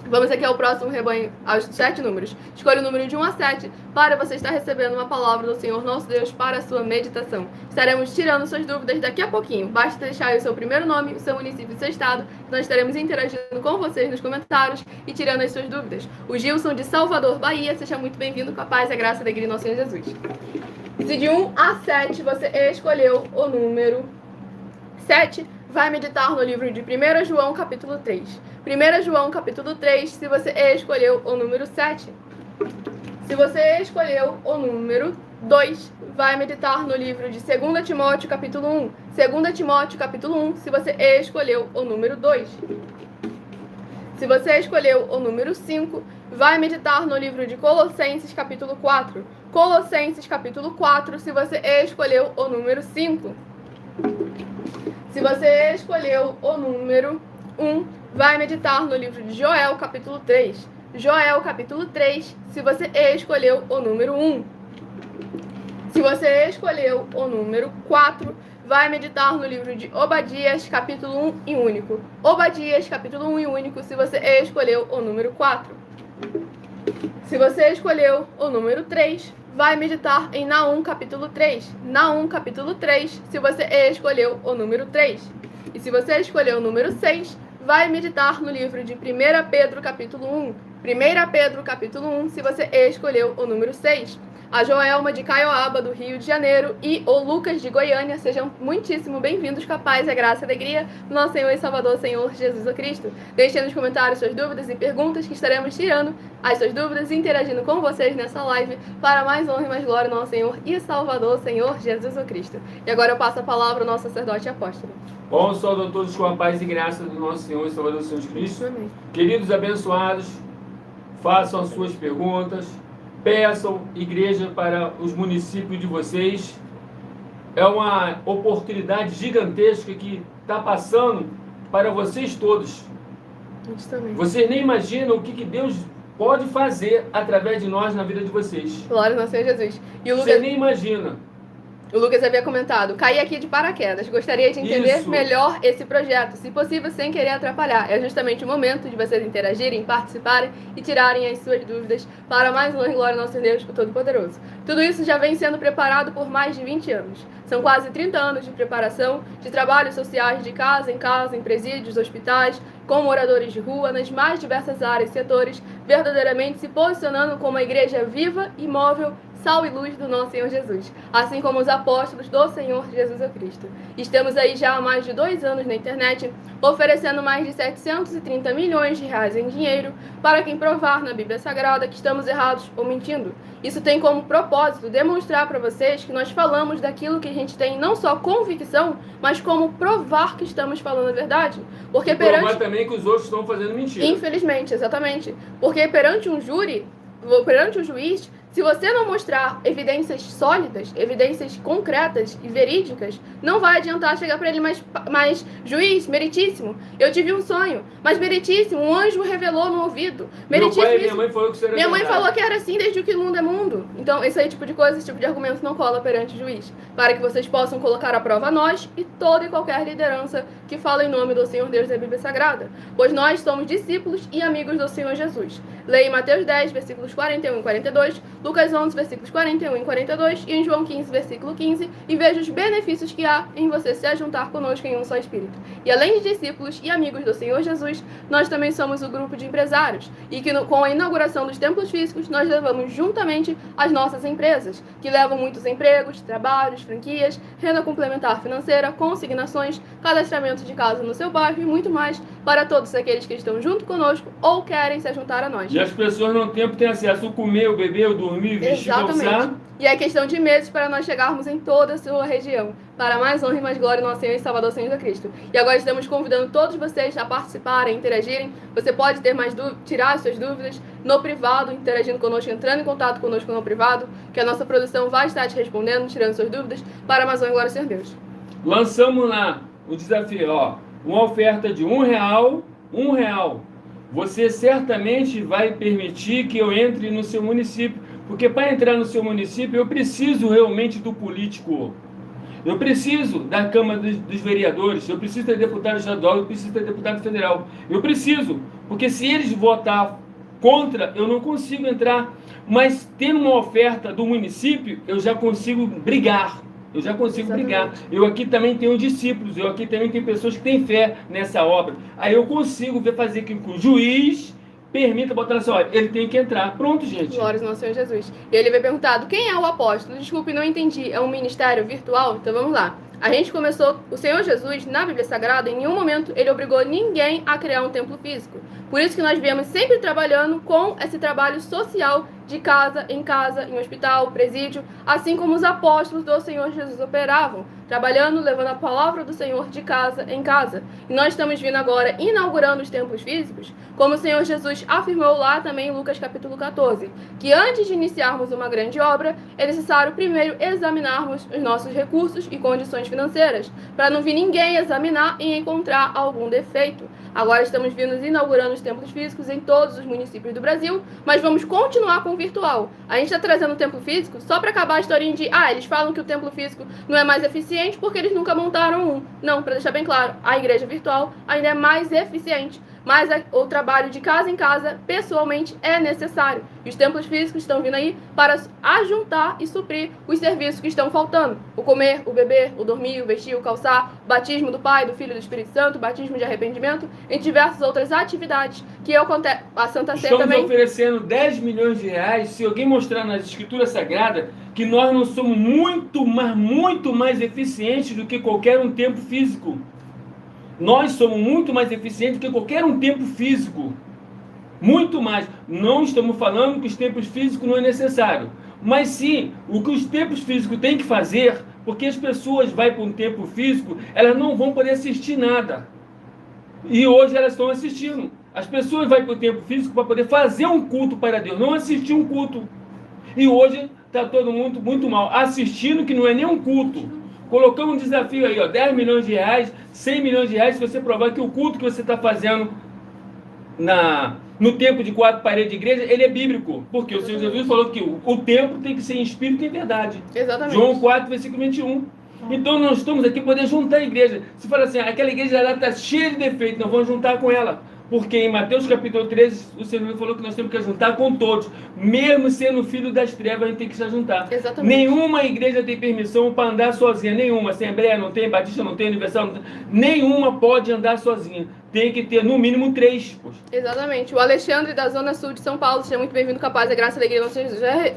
Vamos aqui ao próximo rebanho, aos 7 números. Escolha o número de 1 a 7 para você estar recebendo uma palavra do Senhor nosso Deus para a sua meditação. Estaremos tirando suas dúvidas daqui a pouquinho. Basta deixar aí o seu primeiro nome, o seu município e o seu estado. Nós estaremos interagindo com vocês nos comentários e tirando as suas dúvidas. O Gilson de Salvador, Bahia, seja muito bem-vindo com a paz, a graça e a alegria do nosso Senhor Jesus. Se de 1 a 7 você escolheu o número 7, vai meditar no livro de 1 João, capítulo 3. 1 João, capítulo 3, se você escolheu o número 7. Se você escolheu o número 2, vai meditar no livro de 2 Timóteo, capítulo 1. 2 Timóteo, capítulo 1, se você escolheu o número 2. Se você escolheu o número 5, vai meditar no livro de Colossenses, capítulo 4. Colossenses, capítulo 4, se você escolheu o número 5. Se você escolheu o número 1, vai meditar no livro de Joel, capítulo 3. Joel, capítulo 3, se você escolheu o número 1. Se você escolheu o número 4, vai meditar no livro de Obadias, capítulo 1 e único. Obadias, capítulo 1 e único, se você escolheu o número 4. Se você escolheu o número 3, vai meditar em Naum, capítulo 3. Naum, capítulo 3, se você escolheu o número 3. E se você escolheu o número 6, vai meditar no livro de 1 Pedro, capítulo 1. 1 Pedro, capítulo 1, se você escolheu o número 6. A Joelma de Caioaba, do Rio de Janeiro, e o Lucas de Goiânia, sejam muitíssimo bem-vindos com a paz, a graça e a alegria do nosso Senhor e Salvador, Senhor Jesus Cristo. Deixem nos comentários suas dúvidas e perguntas, que estaremos tirando as suas dúvidas e interagindo com vocês nessa live para mais honra e mais glória do nosso Senhor e Salvador, Senhor Jesus Cristo. E agora eu passo a palavra ao nosso sacerdote e apóstolo. Bom, saúdo a todos com a paz e graça do nosso Senhor e Salvador Jesus Cristo. Amém. Queridos abençoados, façam as suas perguntas, peçam igreja para os municípios de vocês. É uma oportunidade gigantesca que está passando para vocês todos. Vocês nem imaginam o que Deus pode fazer através de nós na vida de vocês. Glória ao Senhor Jesus. E o Você nem imagina. O Lucas havia comentado, caí aqui de paraquedas, gostaria de entender Isso. melhor esse projeto, se possível sem querer atrapalhar. É justamente o momento de vocês interagirem, participarem e tirarem as suas dúvidas para mais longe, glória ao nosso Deus Todo-Poderoso. Tudo isso já vem sendo preparado por mais de 20 anos. São quase 30 anos de preparação, de trabalhos sociais de casa em presídios, hospitais, com moradores de rua, nas mais diversas áreas e setores, verdadeiramente se posicionando como uma igreja viva e móvel, sal e luz do nosso Senhor Jesus, assim como os apóstolos do Senhor Jesus Cristo. Estamos aí já há mais de 2 anos na internet, oferecendo mais de 730 milhões de reais em dinheiro para quem provar na Bíblia Sagrada que estamos errados ou mentindo. Isso tem como propósito demonstrar para vocês que nós falamos daquilo que a gente tem não só convicção, mas como provar que estamos falando a verdade. Porque Provar também que os outros estão fazendo mentira. Infelizmente, exatamente. Porque perante um júri, perante um juiz, se você não mostrar evidências sólidas, evidências concretas e verídicas, não vai adiantar chegar para ele, mas juiz, meritíssimo, eu tive um sonho, mas meritíssimo, um anjo revelou no ouvido. Meu pai e minha mãe falou que isso era Minha mãe verdade. falou que era assim desde que o mundo é mundo. Então, esse aí tipo de coisa, esse tipo de argumento não cola perante o juiz. Para que vocês possam colocar à prova nós e toda e qualquer liderança que fala em nome do Senhor Deus da Bíblia Sagrada. Pois nós somos discípulos e amigos do Senhor Jesus. Leia em Mateus 10, versículos 41 e 42, Lucas 11, versículos 41 e 42 e em João 15, versículo 15, e veja os benefícios que há em você se ajuntar conosco em um só Espírito. E além de discípulos e amigos do Senhor Jesus, nós também somos o grupo de empresários, e que com a inauguração dos templos físicos, nós levamos juntamente as nossas empresas, que levam muitos empregos, trabalhos, franquias, renda complementar financeira, consignações, cadastramento de casa no seu bairro e muito mais para todos aqueles que estão junto conosco ou querem se juntar a nós. E as pessoas não têm acesso a comer, o beber, o dormir, vestir, calçar. E é questão de meses para nós chegarmos em toda a sua região, para mais honra e mais glória do nosso Senhor e Salvador Senhor Jesus Cristo. E agora estamos convidando todos vocês a participarem, interagirem. Você pode ter mais tirar as suas dúvidas no privado, interagindo conosco, entrando em contato conosco no privado, que a nossa produção vai estar te respondendo, tirando suas dúvidas, para mais honra e glória do Senhor Deus. Lançamos lá o desafio, ó, uma oferta de R$1. Você certamente vai permitir que eu entre no seu município, porque para entrar no seu município eu preciso realmente do político. Eu preciso da Câmara dos Vereadores, eu preciso ter deputado estadual, eu preciso ter deputado federal. Eu preciso, porque se eles votar contra, eu não consigo entrar. Mas tendo uma oferta do município, eu já consigo brigar. Eu já consigo brigar. Eu aqui também tenho discípulos, eu aqui também tenho pessoas que têm fé nessa obra. Aí eu consigo fazer com que o juiz permita botar assim, olha, ele tem que entrar. Pronto, gente. Glórias ao nosso Senhor Jesus. E ele veio perguntado, quem é o apóstolo? Desculpe, não entendi. É um ministério virtual? Então vamos lá. A gente começou, o Senhor Jesus, na Bíblia Sagrada, em nenhum momento ele obrigou ninguém a criar um templo físico. Por isso que nós viemos sempre trabalhando com esse trabalho social de casa, em hospital, presídio, assim como os apóstolos do Senhor Jesus operavam, trabalhando, levando a palavra do Senhor de casa em casa. E nós estamos vindo agora inaugurando os templos físicos, como o Senhor Jesus afirmou lá também em Lucas capítulo 14, que antes de iniciarmos uma grande obra, é necessário primeiro examinarmos os nossos recursos e condições financeiras, para não vir ninguém examinar e encontrar algum defeito. Agora estamos vindo inaugurando os templos físicos em todos os municípios do Brasil, mas vamos continuar com o virtual. A gente está trazendo o templo físico só para acabar a historinha de, eles falam que o templo físico não é mais eficiente porque eles nunca montaram um. Não, para deixar bem claro, a igreja virtual ainda é mais eficiente. Mas o trabalho de casa em casa, pessoalmente, é necessário. E os templos físicos estão vindo aí para ajuntar e suprir os serviços que estão faltando. O comer, o beber, o dormir, o vestir, o calçar, o batismo do Pai, do Filho e do Espírito Santo, o batismo de arrependimento, entre diversas outras atividades que a Santa Ceia também... Estamos oferecendo 10 milhões de reais, se alguém mostrar nas Escrituras Sagradas que nós não somos muito mais eficientes do que qualquer um templo físico. Nós somos muito mais eficientes do que qualquer um templo físico. Muito mais. Não estamos falando que os templos físicos não é necessário. Mas sim, o que os templos físicos têm que fazer, porque as pessoas vão para um templo físico, elas não vão poder assistir nada. E hoje elas estão assistindo. As pessoas vão para o templo físico para poder fazer um culto para Deus, não assistir um culto. E hoje está todo mundo muito mal, assistindo que não é nem um culto. Colocamos um desafio aí, 10 milhões de reais, 100 milhões de reais, se você provar que o culto que você está fazendo no tempo de 4 paredes de igreja, ele é bíblico. Porque o Senhor Jesus falou que o templo tem que ser em espírito e em verdade. Exatamente. João 4, versículo 21. Então nós estamos aqui para poder juntar a igreja. Se fala assim, aquela igreja lá está cheia de defeitos, nós vamos juntar com ela. Porque em Mateus capítulo 13, o Senhor falou que nós temos que juntar com todos. Mesmo sendo filho das trevas, a gente tem que se juntar. Exatamente. Nenhuma igreja tem permissão para andar sozinha. Nenhuma. Assembleia não tem, Batista não tem, Universal não tem. Nenhuma pode andar sozinha. Tem que ter no mínimo 3. Poxa. Exatamente. O Alexandre da Zona Sul de São Paulo, seja muito bem-vindo, capaz, a graça e alegria. Nós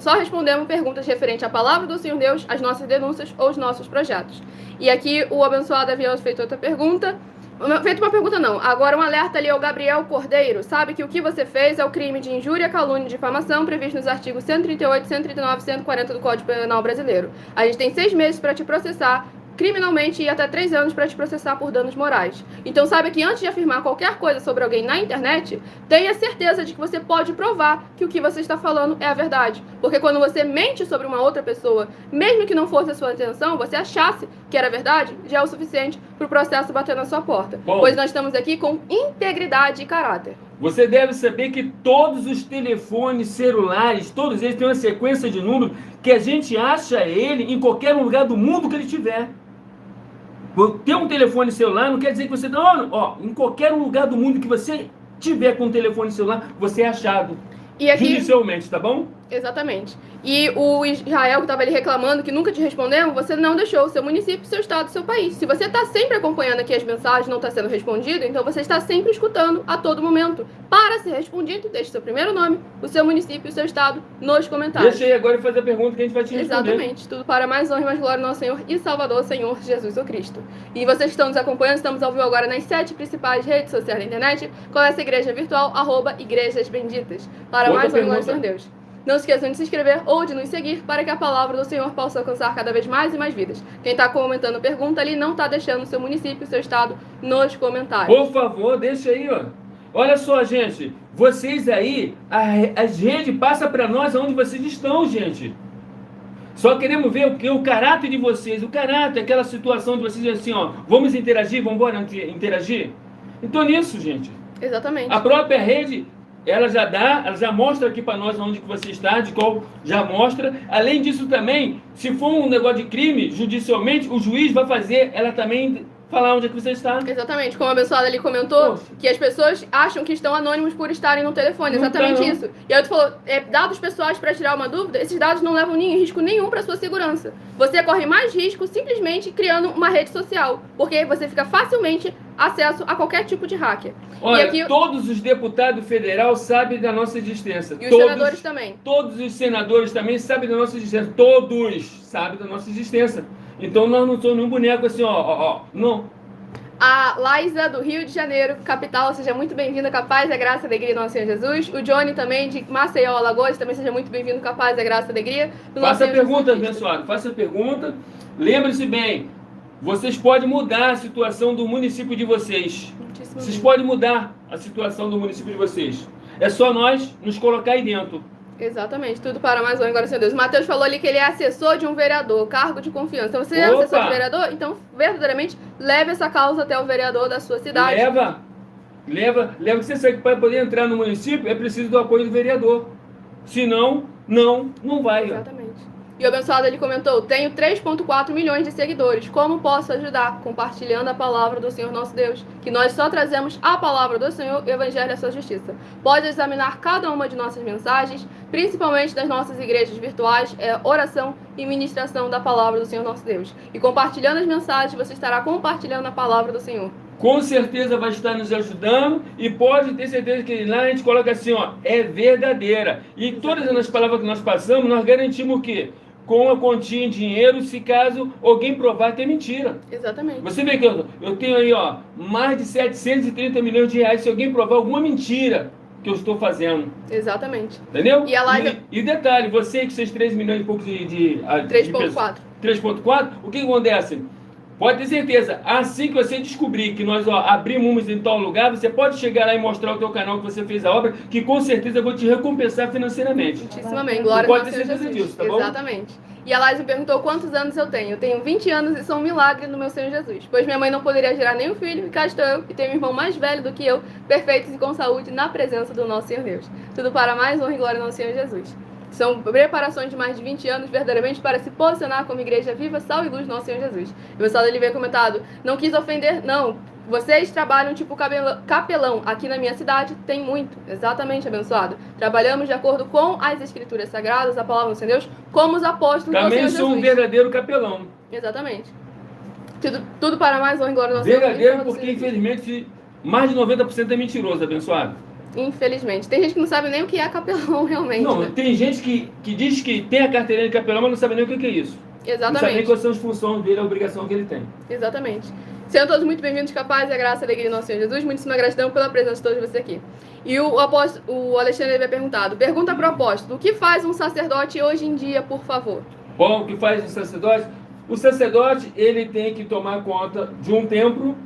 só respondemos perguntas referentes à palavra do Senhor Deus, às nossas denúncias ou os nossos projetos. E aqui o abençoado havia feito outra pergunta. Feito uma pergunta não, agora um alerta ali ao Gabriel Cordeiro, sabe que o que você fez é o crime de injúria, calúnia e difamação previsto nos artigos 138, 139 e 140 do Código Penal Brasileiro. A gente tem 6 meses para te processar criminalmente e até 3 anos para te processar por danos morais. Então sabe que antes de afirmar qualquer coisa sobre alguém na internet, tenha certeza de que você pode provar que o que você está falando é a verdade. Porque quando você mente sobre uma outra pessoa, mesmo que não fosse a sua intenção, você achasse que era verdade, já é o suficiente para o processo bater na sua porta. Bom, pois nós estamos aqui com integridade e caráter. Você deve saber que todos os telefones celulares, todos eles têm uma sequência de números que a gente acha ele em qualquer lugar do mundo que ele tiver. Ter um telefone celular não quer dizer que você... Não, em qualquer lugar do mundo que você tiver com um telefone celular, você é achado. E aqui... Judicialmente, tá bom? Exatamente. E o Israel que estava ali reclamando que nunca te respondemos, você não deixou o seu município, seu estado, seu país. Se você está sempre acompanhando aqui as mensagens, não está sendo respondido, então você está sempre escutando a todo momento. Para ser respondido, deixe seu primeiro nome, o seu município e o seu estado nos comentários. Deixa aí agora e fazer a pergunta que a gente vai te responder. Exatamente. Tudo para mais honra e mais glória do nosso Senhor e Salvador, Senhor Jesus o Cristo. E vocês que estão nos acompanhando, estamos ao vivo agora nas 7 principais redes sociais da internet, com essa igreja virtual, @Igrejas Benditas. Para mais honra e glória do Senhor Deus. Não esqueçam de se inscrever ou de nos seguir para que a palavra do Senhor possa alcançar cada vez mais e mais vidas. Quem está comentando pergunta ali não está deixando o seu município, o seu estado nos comentários. Por favor, deixa aí, ó. Olha só, gente. Vocês aí, as redes passam para nós onde vocês estão, gente. Só queremos ver o caráter de vocês. O caráter, aquela situação de vocês assim, ó. Vamos interagir? Vamos embora interagir? Então nisso, gente. Exatamente. A própria rede... ela já mostra aqui para nós onde que você está, de qual já mostra. Além disso também, se for um negócio de crime, judicialmente, o juiz vai fazer ela também falar onde é que você está. Exatamente, como a abençoada ali comentou, Poxa. que as pessoas acham que estão anônimos por estarem no telefone, Não exatamente tá, não. isso. E aí tu falou, dados pessoais para tirar uma dúvida, esses dados não levam risco nenhum para sua segurança. Você corre mais risco simplesmente criando uma rede social, porque você fica facilmente acesso a qualquer tipo de hacker. Olha, e aqui... todos os deputados federais sabem da nossa existência. E os senadores também. Todos os senadores também sabem da nossa existência. Todos sabem da nossa existência. Então nós não somos um boneco assim, não. A Laísa, do Rio de Janeiro, capital, seja muito bem-vinda, capaz, a graça, a alegria do nosso Senhor Jesus. O Johnny também, de Maceió, Alagoas, também seja muito bem-vindo, capaz, a graça, a alegria do nosso Faça a Senhor pergunta, Jesus Cristo. abençoado. Faça a pergunta. Lembre-se bem, vocês podem mudar a situação do município de vocês. Muitíssimo Vocês bem. podem mudar a situação do município de vocês. É só nós nos colocar aí dentro. Exatamente, tudo para mais honra, agora, Senhor Deus. O Matheus falou ali que ele é assessor de um vereador, cargo de confiança. Então, você é Opa! assessor de vereador? Então, verdadeiramente, leve essa causa até o vereador da sua cidade. Leva que você sabe que para poder entrar no município é preciso do apoio do vereador. Senão, não vai. Ó. Exatamente. E o abençoado ele comentou, tenho 3,4 milhões de seguidores, como posso ajudar? Compartilhando a palavra do Senhor nosso Deus, que nós só trazemos a palavra do Senhor e o Evangelho da sua justiça. Pode examinar cada uma de nossas mensagens, principalmente das nossas igrejas virtuais, oração e ministração da palavra do Senhor nosso Deus. E compartilhando as mensagens, você estará compartilhando a palavra do Senhor. Com certeza vai estar nos ajudando e pode ter certeza que lá a gente coloca assim, é verdadeira. E todas as palavras que nós passamos, nós garantimos o quê? Com a quantia em dinheiro, se caso alguém provar que é mentira. Exatamente. Você vê que eu tenho aí, mais de 730 milhões de reais se alguém provar alguma mentira que eu estou fazendo. Exatamente. Entendeu? E a live... E detalhe, você que seus 3 milhões e pouco de 3,4. 3,4, o que acontece? Pode ter certeza, assim que você descobrir que nós abrimos em tal lugar, você pode chegar lá e mostrar o teu canal que você fez a obra, que com certeza eu vou te recompensar financeiramente. Muitíssimo amém. Glória Pode ao ter Senhor certeza Jesus. disso, tá bom? Exatamente. E a Laís me perguntou quantos anos eu tenho. Eu tenho 20 anos e sou um milagre no meu Senhor Jesus. Pois minha mãe não poderia gerar nenhum filho, e cá estou eu, e tenho um irmão mais velho do que eu, perfeitos e com saúde, na presença do nosso Senhor Deus. Tudo para mais honra e glória no nosso Senhor Jesus. São preparações de mais de 20 anos, verdadeiramente, para se posicionar como igreja viva, sal e luz do nosso Senhor Jesus. E o pessoal dele veio comentado, não quis ofender, não. Vocês trabalham tipo capelão. Aqui na minha cidade tem muito. Exatamente, abençoado. Trabalhamos de acordo com as escrituras sagradas, a palavra do Senhor Deus, como os apóstolos do Senhor Jesus. Também sou um verdadeiro capelão. Exatamente. Tudo para mais honra e glória do nosso Senhor. Verdadeiro porque, infelizmente, mais de 90% é mentiroso, abençoado. Infelizmente. Tem gente que não sabe nem o que é capelão realmente. Não, né? tem gente que diz que tem a carteirinha de capelão, mas não sabe nem o que é isso. Exatamente. Não sabe nem quais são as funções dele, a obrigação que ele tem. Exatamente. Sejam todos muito bem-vindos, capazes, a graça e a alegria do nosso Senhor Jesus. Muitíssima gratidão pela presença de todos vocês aqui. E o Alexandre havia perguntado, pergunta para o apóstolo, o que faz um sacerdote hoje em dia, por favor? Bom, o que faz o sacerdote? O sacerdote, ele tem que tomar conta de um templo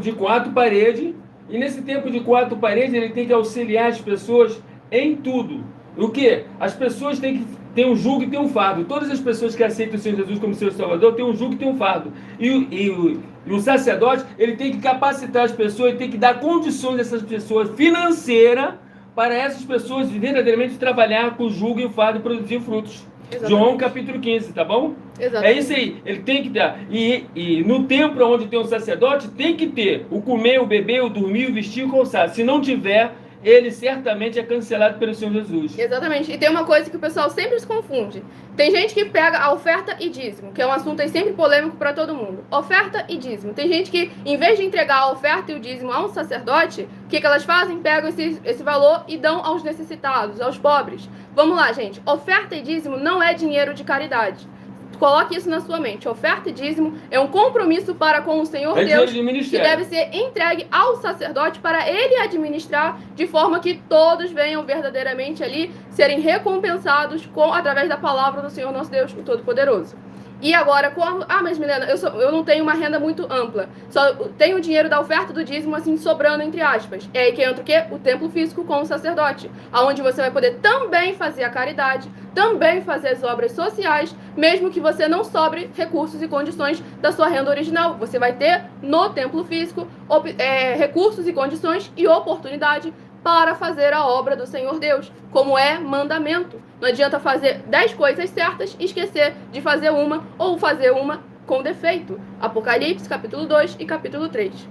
de 4 paredes, e nesse templo de 4 paredes, ele tem que auxiliar as pessoas em tudo. O quê? As pessoas têm que ter um jugo e ter um fardo. Todas as pessoas que aceitam o Senhor Jesus como seu Salvador têm um jugo e têm um fardo. E o sacerdote, ele tem que capacitar as pessoas, ele tem que dar condições dessas pessoas financeiras para essas pessoas verdadeiramente trabalhar com o jugo e o fardo e produzir frutos. Exatamente. João capítulo 15, tá bom? Exatamente. É isso aí, ele tem que dar. E no templo onde tem um sacerdote, tem que ter o comer, o beber, o dormir, o vestir e o calçar. Se não tiver, ele certamente é cancelado pelo Senhor Jesus. Exatamente. E tem uma coisa que o pessoal sempre se confunde. Tem gente que pega a oferta e dízimo, que é um assunto aí sempre polêmico para todo mundo. Oferta e dízimo. Tem gente que, em vez de entregar a oferta e o dízimo a um sacerdote, o que elas fazem? Pegam esse valor e dão aos necessitados, aos pobres. Vamos lá, gente. Oferta e dízimo não é dinheiro de caridade. Coloque isso na sua mente. Oferta e dízimo é um compromisso para com o Senhor Deus que deve ser entregue ao sacerdote para ele administrar de forma que todos venham verdadeiramente ali serem recompensados através da palavra do Senhor nosso Deus, o Todo-Poderoso. E agora, mas Milena, eu não tenho uma renda muito ampla. Só tenho o dinheiro da oferta do dízimo, assim, sobrando, entre aspas. É aí que entra o quê? O templo físico com o sacerdote. Onde você vai poder também fazer a caridade, também fazer as obras sociais, mesmo que você não sobre recursos e condições da sua renda original. Você vai ter no templo físico recursos e condições e oportunidade para fazer a obra do Senhor Deus, como é mandamento. Não adianta fazer 10 coisas certas e esquecer de fazer uma, ou fazer uma com defeito. Apocalipse, capítulo 2 e capítulo 3.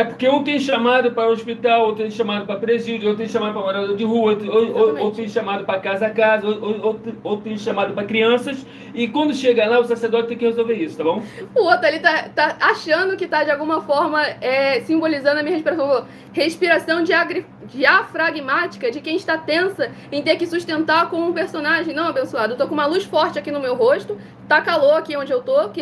Porque um tem chamado para o hospital, outro tem chamado para presídio, outro tem chamado para morador de rua, outro tem chamado para casa a casa, outro tem chamado para crianças, e quando chega lá, o sacerdote tem que resolver isso, tá bom? O outro ali tá achando que tá de alguma forma simbolizando a minha respiração diafragmática de quem está tensa em ter que sustentar com um personagem. Não, abençoado, eu tô com uma luz forte aqui no meu rosto, tá calor aqui onde eu tô, que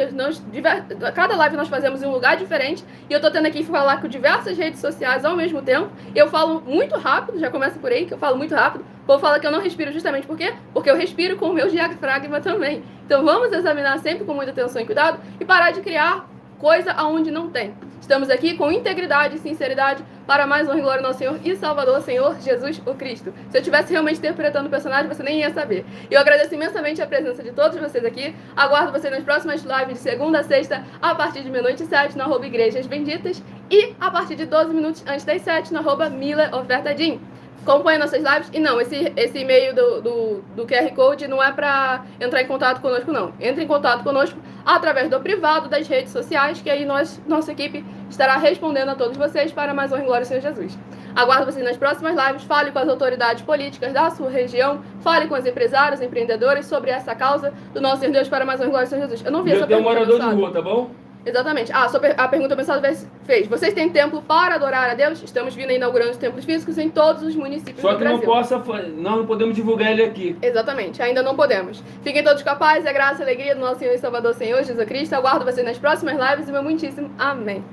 cada live nós fazemos em um lugar diferente, e eu tô tendo aqui que falar com diversas redes sociais ao mesmo tempo. Eu falo muito rápido, já começa por aí, que eu falo muito rápido. O povo fala que eu não respiro justamente por quê? Porque eu respiro com o meu diafragma também. Então vamos examinar sempre com muita atenção e cuidado e parar de criar coisa aonde não tem. Estamos aqui com integridade e sinceridade para mais honra e glória ao nosso Senhor e Salvador, Senhor Jesus o Cristo. Se eu estivesse realmente interpretando o personagem, você nem ia saber. E eu agradeço imensamente a presença de todos vocês aqui. Aguardo vocês nas próximas lives de segunda a sexta, a partir de 12h07, no @Igrejas Benditas, e a partir de 12 minutos antes das 7, no @MilaOfertaDin. Acompanhe nossas lives. E não, esse e-mail do QR Code não é para entrar em contato conosco, não. Entre em contato conosco através do privado das redes sociais, que aí nossa equipe estará respondendo a todos vocês para mais honra e glória ao Senhor Jesus. Aguardo vocês nas próximas lives. Fale com as autoridades políticas da sua região. Fale com os empresários, empreendedores sobre essa causa do nosso Senhor Deus para mais honra e glória ao Senhor Jesus. Eu não vi essa pergunta. Tem um morador de rua, tá bom? Exatamente. A pergunta pensada fez. Vocês têm templo para adorar a Deus? Estamos vindo inaugurando os templos físicos em todos os municípios do Brasil. Só que nós não podemos divulgar ele aqui. Exatamente. Ainda não podemos. Fiquem todos capazes. A graça e a alegria do nosso Senhor e Salvador, Senhor Jesus Cristo. Aguardo vocês nas próximas lives e meu muitíssimo amém.